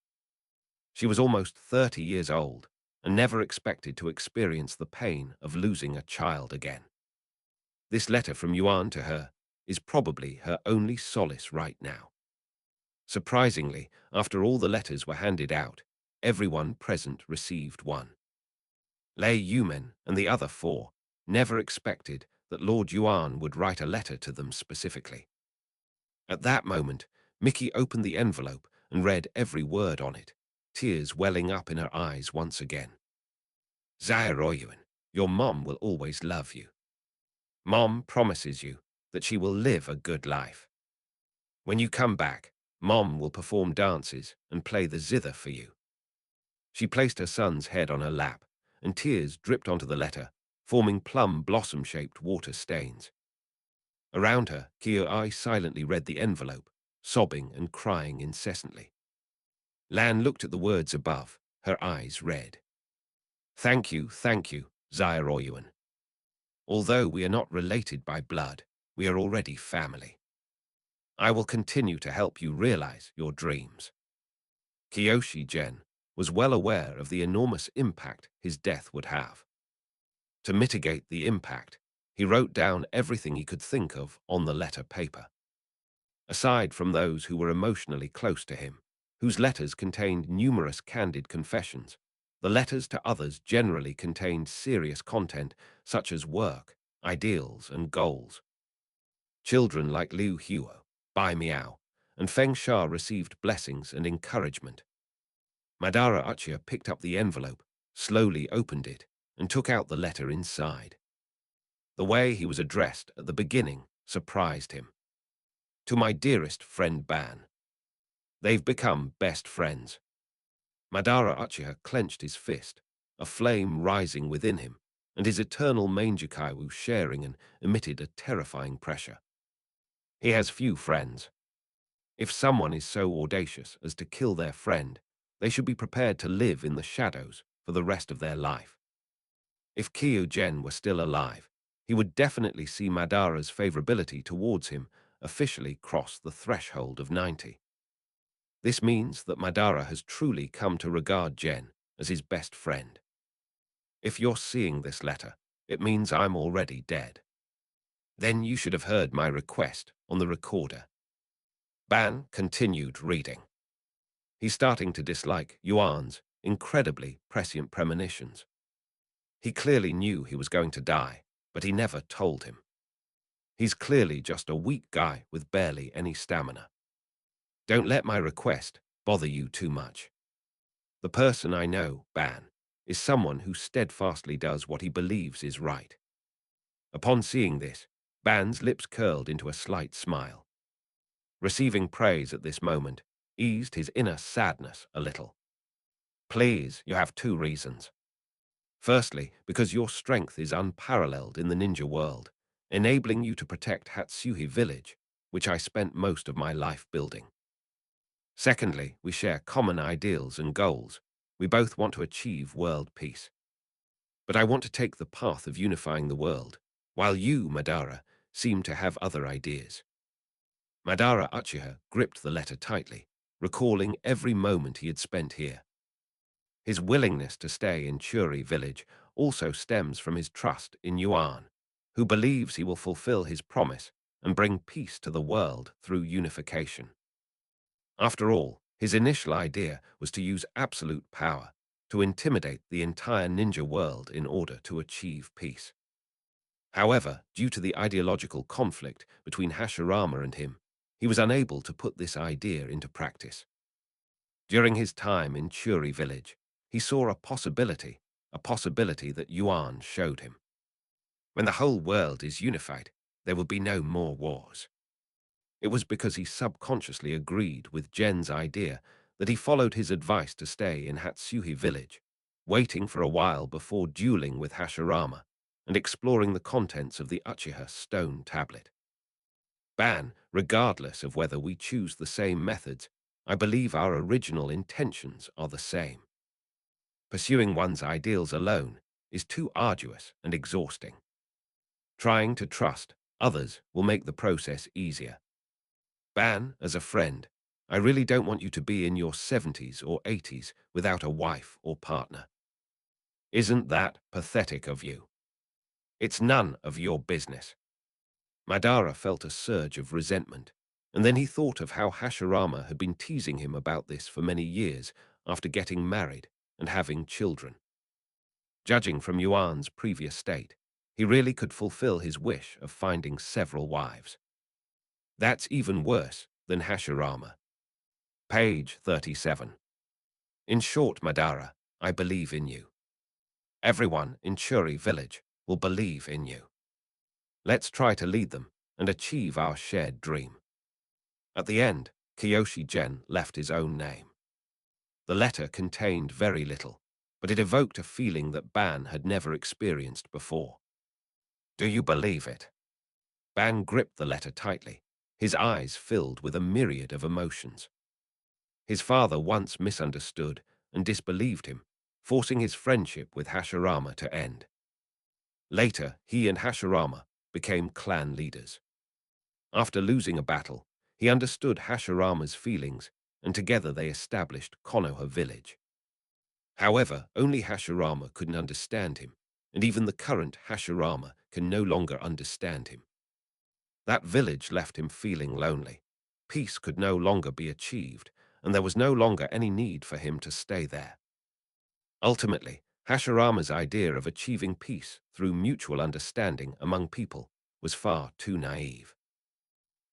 She was almost 30 years old and never expected to experience the pain of losing a child again. This letter from Yuan to her is probably her only solace right now. Surprisingly, after all the letters were handed out, everyone present received one. Lei Yumen and the other 4 never expected that Lord Yuan would write a letter to them specifically. At that moment, Mickey opened the envelope and read every word on it, tears welling up in her eyes once again. Zairoyuan, your mom will always love you. Mom promises you that she will live a good life. When you come back, Mom will perform dances and play the zither for you. She placed her son's head on her lap, and tears dripped onto the letter, forming plum blossom-shaped water stains. Around her, Kyo-ai silently read the envelope, sobbing and crying incessantly. Lan looked at the words above, her eyes red. Thank you, Zairoyuan. Although we are not related by blood, we are already family. I will continue to help you realize your dreams. Kiyoshi Gen was well aware of the enormous impact his death would have. To mitigate the impact, he wrote down everything he could think of on the letter paper. Aside from those who were emotionally close to him, whose letters contained numerous candid confessions, the letters to others generally contained serious content such as work, ideals, and goals. Children like Liu Huo, Bai Miao, and Feng Sha received blessings and encouragement. Madara Uchiha picked up the envelope, slowly opened it, and took out the letter inside. The way he was addressed at the beginning surprised him. To my dearest friend Ban. They've become best friends. Madara Uchiha clenched his fist, a flame rising within him, and his eternal Manjikaiwu sharing and emitted a terrifying pressure. He has few friends. If someone is so audacious as to kill their friend, they should be prepared to live in the shadows for the rest of their life. If Kyugen were still alive, he would definitely see Madara's favorability towards him officially cross the threshold of 90. This means that Madara has truly come to regard Gen as his best friend. If you're seeing this letter, it means I'm already dead. Then you should have heard my request on the recorder. Ban continued reading. He's starting to dislike Yuan's incredibly prescient premonitions. He clearly knew he was going to die, but he never told him. He's clearly just a weak guy with barely any stamina. Don't let my request bother you too much. The person I know, Ban, is someone who steadfastly does what he believes is right. Upon seeing this, Ban's lips curled into a slight smile. Receiving praise at this moment eased his inner sadness a little. Please, you have two reasons. Firstly, because your strength is unparalleled in the ninja world, enabling you to protect Hatsuhi village, which I spent most of my life building. Secondly, we share common ideals and goals. We both want to achieve world peace. But I want to take the path of unifying the world, while you, Madara, seem to have other ideas. Madara Uchiha gripped the letter tightly, recalling every moment he had spent here. His willingness to stay in Churi village also stems from his trust in Yuan, who believes he will fulfill his promise and bring peace to the world through unification. After all, his initial idea was to use absolute power to intimidate the entire ninja world in order to achieve peace. However, due to the ideological conflict between Hashirama and him, he was unable to put this idea into practice. During his time in Churi village, he saw a possibility that Yuan showed him. When the whole world is unified, there will be no more wars. It was because he subconsciously agreed with Gen's idea that he followed his advice to stay in Hatsuhi village, waiting for a while before dueling with Hashirama and exploring the contents of the Uchiha stone tablet. Ban, regardless of whether we choose the same methods, I believe our original intentions are the same. Pursuing one's ideals alone is too arduous and exhausting. Trying to trust others will make the process easier. Ban, as a friend, I really don't want you to be in your 70s or 80s without a wife or partner. Isn't that pathetic of you? It's none of your business. Madara felt a surge of resentment, and then he thought of how Hashirama had been teasing him about this for many years after getting married and having children. Judging from Yuan's previous state, he really could fulfill his wish of finding several wives. That's even worse than Hashirama. Page 37. In short, Madara, I believe in you. Everyone in Churi village will believe in you. Let's try to lead them and achieve our shared dream. At the end, Kiyoshi Gen left his own name. The letter contained very little, but it evoked a feeling that Ban had never experienced before. Do you believe it? Ban gripped the letter tightly, his eyes filled with a myriad of emotions. His father once misunderstood and disbelieved him, forcing his friendship with Hashirama to end. Later, he and Hashirama became clan leaders. After losing a battle, he understood Hashirama's feelings, and together they established Konoha village. However, only Hashirama couldn't understand him, and even the current Hashirama can no longer understand him. That village left him feeling lonely. Peace could no longer be achieved, and there was no longer any need for him to stay there. Ultimately, Hashirama's idea of achieving peace through mutual understanding among people was far too naive.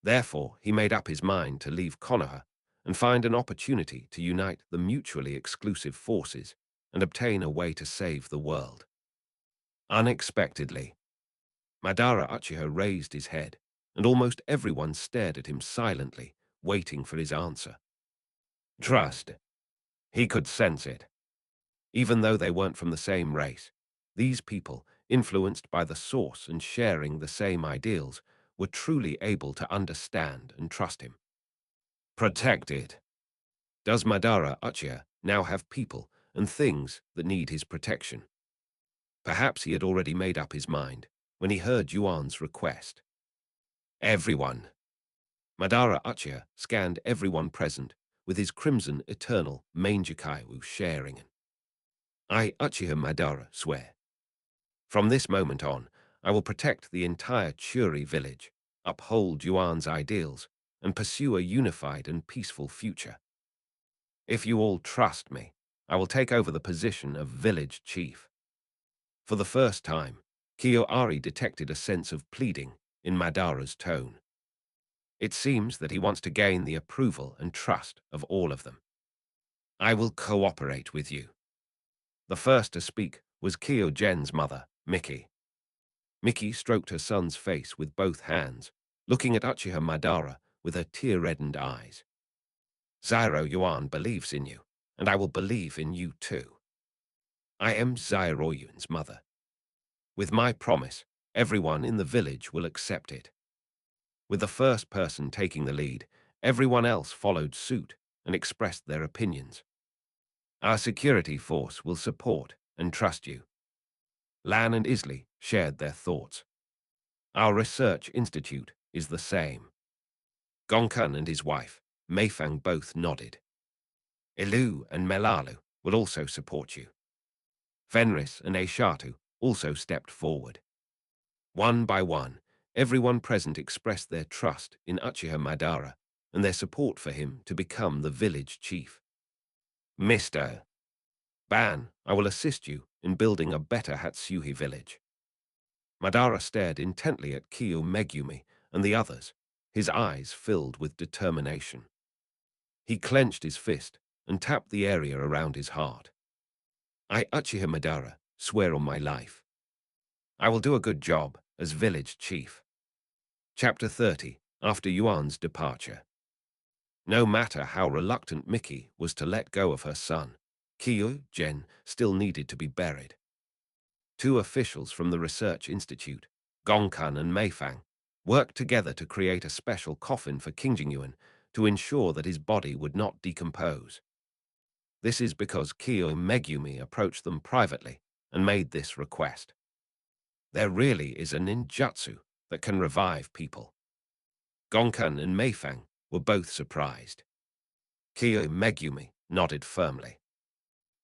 Therefore, he made up his mind to leave Konoha and find an opportunity to unite the mutually exclusive forces and obtain a way to save the world. Unexpectedly, Madara Uchiha raised his head, and almost everyone stared at him silently, waiting for his answer. Trust. He could sense it. Even though they weren't from the same race, these people, influenced by the source and sharing the same ideals, were truly able to understand and trust him. Protected. Does Madara Uchiha now have people and things that need his protection? Perhaps he had already made up his mind when he heard Yuan's request. Everyone. Madara Uchiha scanned everyone present with his crimson eternal Manjakaiwu sharing. I, Uchiha Madara, swear. From this moment on, I will protect the entire Churi village, uphold Yuan's ideals, and pursue a unified and peaceful future. If you all trust me, I will take over the position of village chief. For the first time, Kiyoari detected a sense of pleading in Madara's tone. It seems that he wants to gain the approval and trust of all of them. I will cooperate with you. The first to speak was Kyo-gen's mother, Miki. Miki stroked her son's face with both hands, looking at Uchiha Madara with her tear-reddened eyes. Zyro Yuan believes in you, and I will believe in you too. I am Zyroyuan's mother. With my promise, everyone in the village will accept it. With the first person taking the lead, everyone else followed suit and expressed their opinions. Our security force will support and trust you. Lan and Isley shared their thoughts. Our research institute is the same. Gonkan and his wife, Meifang, both nodded. Ilu and Melalu will also support you. Fenris and Aishatu also stepped forward. One by one, everyone present expressed their trust in Uchiha Madara and their support for him to become the village chief. Mr. Ban, I will assist you in building a better Hatsuhi village. Madara stared intently at Kiyo Megumi and the others, his eyes filled with determination. He clenched his fist and tapped the area around his heart. I, Uchiha Madara, swear on my life. I will do a good job as village chief. Chapter 30, After Yuan's Departure. No matter how reluctant Miki was to let go of her son, Kyo-gen still needed to be buried. Two officials from the research institute, Gongkan and Meifang, worked together to create a special coffin for King Jingyuan to ensure that his body would not decompose. This is because Kyo Megumi approached them privately and made this request. There really is a ninjutsu that can revive people. Gonkan and Meifang were both surprised. Kyo Megumi nodded firmly.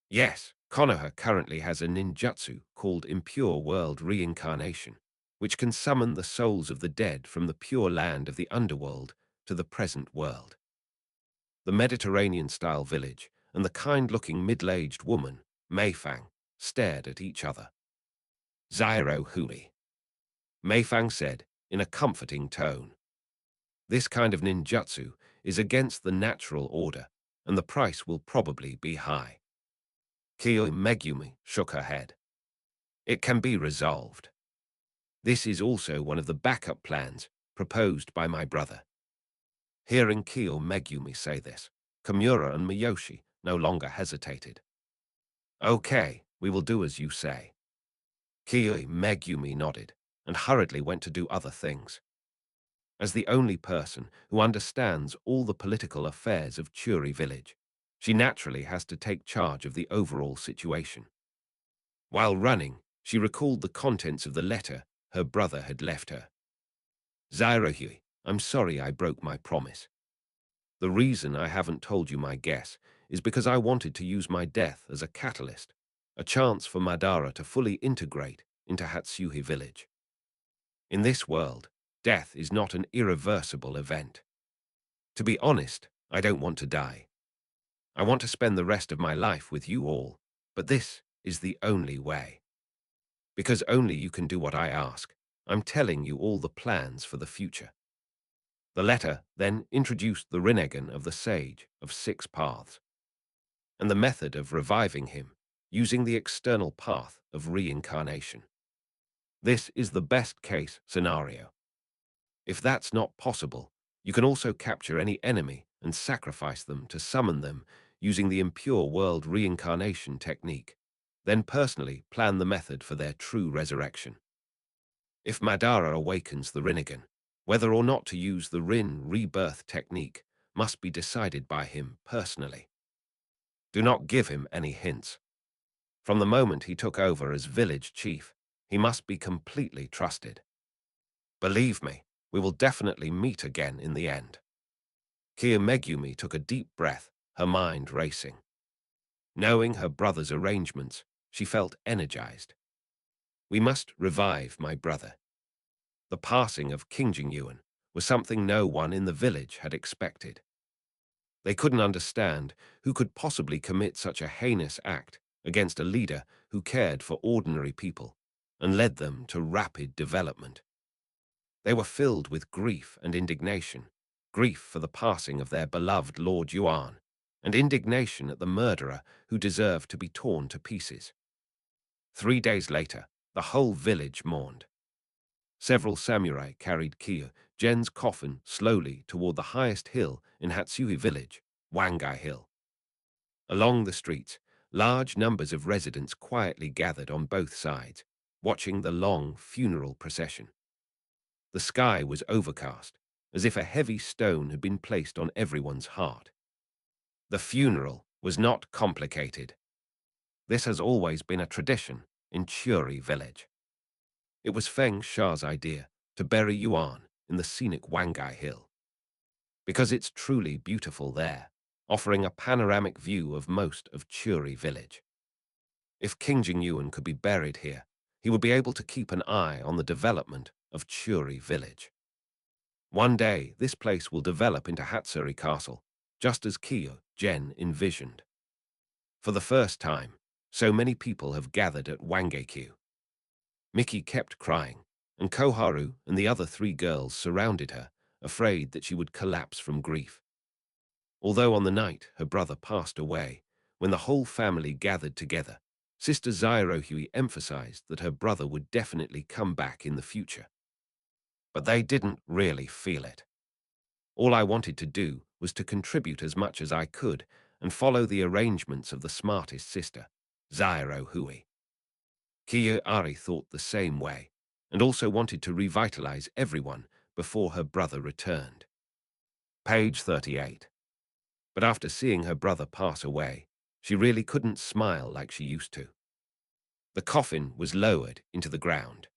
Yes, Konoha currently has a ninjutsu called Impure World Reincarnation, which can summon the souls of the dead from the pure land of the underworld to the present world. The Mediterranean-style village and the kind-looking middle-aged woman, Meifang, stared at each other. Zyro Hui. Meifang said in a comforting tone. This kind of ninjutsu is against the natural order, and the price will probably be high. Kyo Megumi shook her head. It can be resolved. This is also one of the backup plans proposed by my brother. Hearing Kyo Megumi say this, Kimura and Miyoshi no longer hesitated. Okay, we will do as you say. Kyo Megumi nodded and hurriedly went to do other things. As the only person who understands all the political affairs of Churi village, she naturally has to take charge of the overall situation. While running, she recalled the contents of the letter her brother had left her. Zyrohui, I'm sorry I broke my promise. The reason I haven't told you my guess is because I wanted to use my death as a catalyst, a chance for Madara to fully integrate into Hatsuhi village. In this world, death is not an irreversible event. To be honest, I don't want to die. I want to spend the rest of my life with you all, but this is the only way. Because only you can do what I ask, I'm telling you all the plans for the future. The letter then introduced the Rinnegan of the Sage of Six Paths, and the method of reviving him using the external path of reincarnation. This is the best-case scenario. If that's not possible, you can also capture any enemy and sacrifice them to summon them using the Impure World Reincarnation technique, then personally plan the method for their true resurrection. If Madara awakens the Rinnegan, whether or not to use the Rin rebirth technique must be decided by him personally. Do not give him any hints. From the moment he took over as village chief, he must be completely trusted. Believe me, we will definitely meet again in the end. Megumi took a deep breath, her mind racing. Knowing her brother's arrangements, she felt energized. We must revive my brother. The passing of King Jingyuan was something no one in the village had expected. They couldn't understand who could possibly commit such a heinous act against a leader who cared for ordinary people and led them to rapid development. They were filled with grief and indignation, grief for the passing of their beloved Lord Yuan, and indignation at the murderer who deserved to be torn to pieces. 3 days later, the whole village mourned. Several samurai carried Gen's coffin slowly toward the highest hill in Hatsuhi village, Wangai Hill. Along the streets, large numbers of residents quietly gathered on both sides, watching the long funeral procession. The sky was overcast, as if a heavy stone had been placed on everyone's heart. The funeral was not complicated. This has always been a tradition in Churi village. It was Feng Sha's idea to bury Yuan in the scenic Wangai Hill, because it's truly beautiful there, offering a panoramic view of most of Churi village. If King Jingyuan could be buried here, he would be able to keep an eye on the development of Churi village. One day, this place will develop into Hatsuri Castle, just as Gen envisioned. For the first time, so many people have gathered at Wangekyu. Miki kept crying, and Koharu and the other 3 girls surrounded her, afraid that she would collapse from grief. Although on the night her brother passed away, when the whole family gathered together, Sister Zairohui emphasized that her brother would definitely come back in the future. But they didn't really feel it. All I wanted to do was to contribute as much as I could and follow the arrangements of the smartest sister, Zairohui. Ari thought the same way, and also wanted to revitalize everyone before her brother returned. Page 38. But after seeing her brother pass away, she really couldn't smile like she used to. The coffin was lowered into the ground.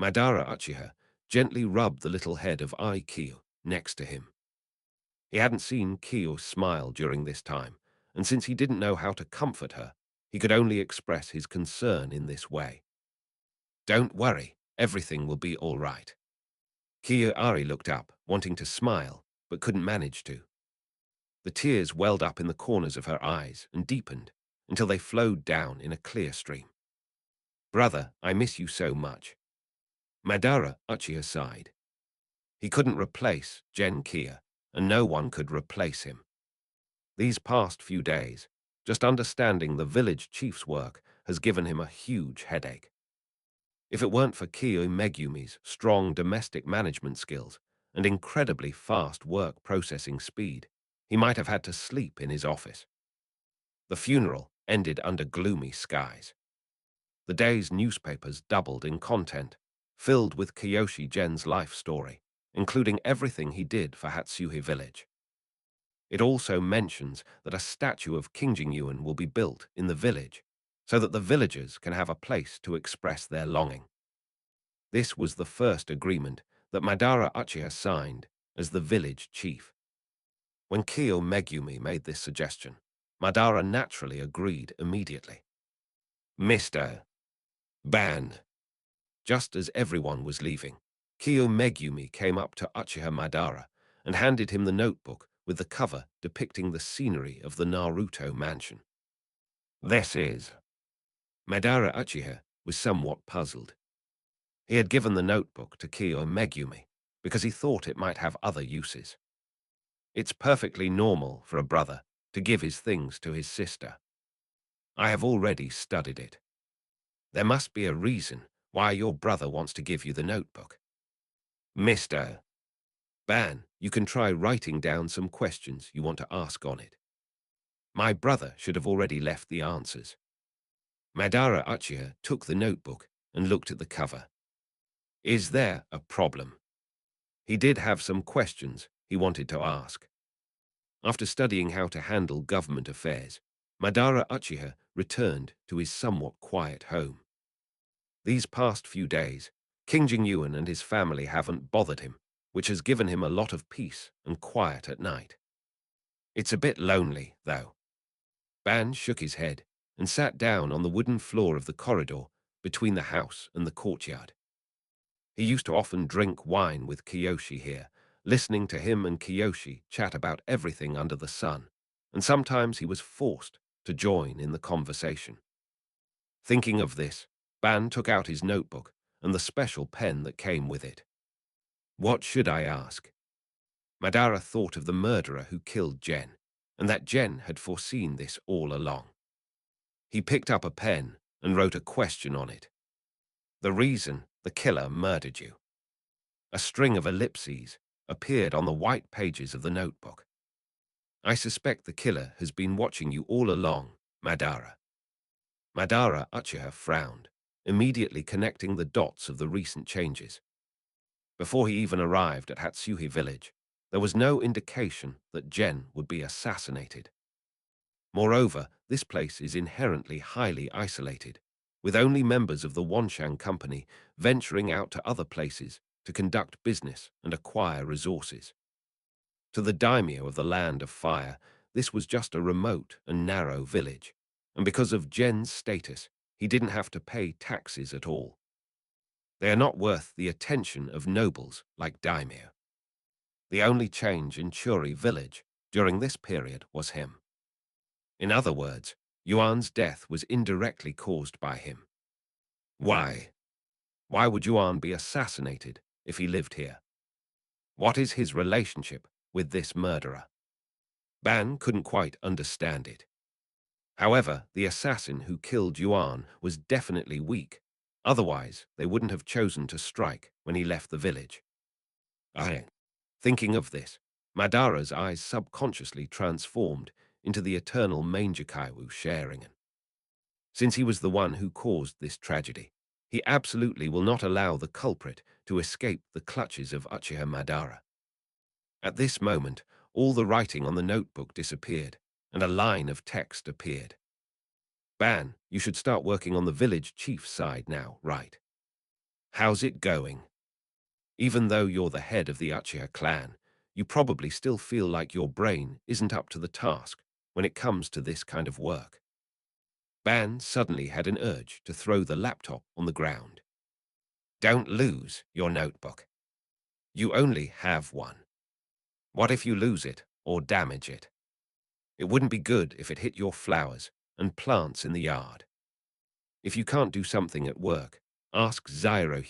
Madara Uchiha gently rubbed the little head of Kyo next to him. He hadn't seen Kyo smile during this time, and since he didn't know how to comfort her, he could only express his concern in this way. Don't worry, everything will be all right. Ari looked up, wanting to smile, but couldn't manage to. The tears welled up in the corners of her eyes and deepened until they flowed down in a clear stream. Brother, I miss you so much. Madara Uchiha sighed. He couldn't replace Gen Kia, and no one could replace him. These past few days, just understanding the village chief's work has given him a huge headache. If it weren't for Megumi's strong domestic management skills and incredibly fast work processing speed, he might have had to sleep in his office. The funeral ended under gloomy skies. The day's newspapers doubled in content, filled with Kyoshi Gen's life story, including everything he did for Hatsuhi village. It also mentions that a statue of King Jingyuan will be built in the village, so that the villagers can have a place to express their longing. This was the first agreement that Madara Uchiha signed as the village chief. When Megumi made this suggestion, Madara naturally agreed immediately. Mr. Ban. Just as everyone was leaving, Megumi came up to Uchiha Madara and handed him the notebook with the cover depicting the scenery of the Naruto mansion. This is. Madara Uchiha was somewhat puzzled. He had given the notebook to Megumi because he thought it might have other uses. It's perfectly normal for a brother to give his things to his sister. I have already studied it. There must be a reason why your brother wants to give you the notebook. Mr. Ban, you can try writing down some questions you want to ask on it. My brother should have already left the answers. Madara Uchiha took the notebook and looked at the cover. Is there a problem? He did have some questions he wanted to ask. After studying how to handle government affairs, Madara Uchiha returned to his somewhat quiet home. These past few days, King Jingyuan and his family haven't bothered him, which has given him a lot of peace and quiet at night. It's a bit lonely, though. Ban shook his head and sat down on the wooden floor of the corridor between the house and the courtyard. He used to often drink wine with Kiyoshi here, listening to him and Kiyoshi chat about everything under the sun, and sometimes he was forced to join in the conversation. Thinking of this, Ban took out his notebook and the special pen that came with it. What should I ask? Madara thought of the murderer who killed Jen, and that Jen had foreseen this all along. He picked up a pen and wrote a question on it. The reason the killer murdered you. A string of ellipses appeared on the white pages of the notebook. I suspect the killer has been watching you all along, Madara. Madara Uchiha frowned, immediately connecting the dots of the recent changes. Before he even arrived at Hatsuhi village, there was no indication that Jen would be assassinated. Moreover, this place is inherently highly isolated, with only members of the Wanshan Company venturing out to other places to conduct business and acquire resources. To the daimyo of the Land of Fire, this was just a remote and narrow village, and because of Jen's status, he didn't have to pay taxes at all. They are not worth the attention of nobles like daimyo. The only change in Churi village during this period was him. In other words, Yuan's death was indirectly caused by him. Why? Why would Yuan be assassinated if he lived here? What is his relationship with this murderer? Ban couldn't quite understand it. However, the assassin who killed Yuan was definitely weak. Otherwise, they wouldn't have chosen to strike when he left the village. Thinking of this, Madara's eyes subconsciously transformed into the eternal Manjakaiwu Sharingen. Since he was the one who caused this tragedy, he absolutely will not allow the culprit to escape the clutches of Uchiha Madara. At this moment, all the writing on the notebook disappeared, and a line of text appeared. Ban, you should start working on the village chief side now, right? How's it going? Even though you're the head of the Uchiha clan, you probably still feel like your brain isn't up to the task when it comes to this kind of work. Ban suddenly had an urge to throw the laptop on the ground. Don't lose your notebook. You only have one. What if you lose it or damage it? It wouldn't be good if it hit your flowers and plants in the yard. If you can't do something at work, ask Zyro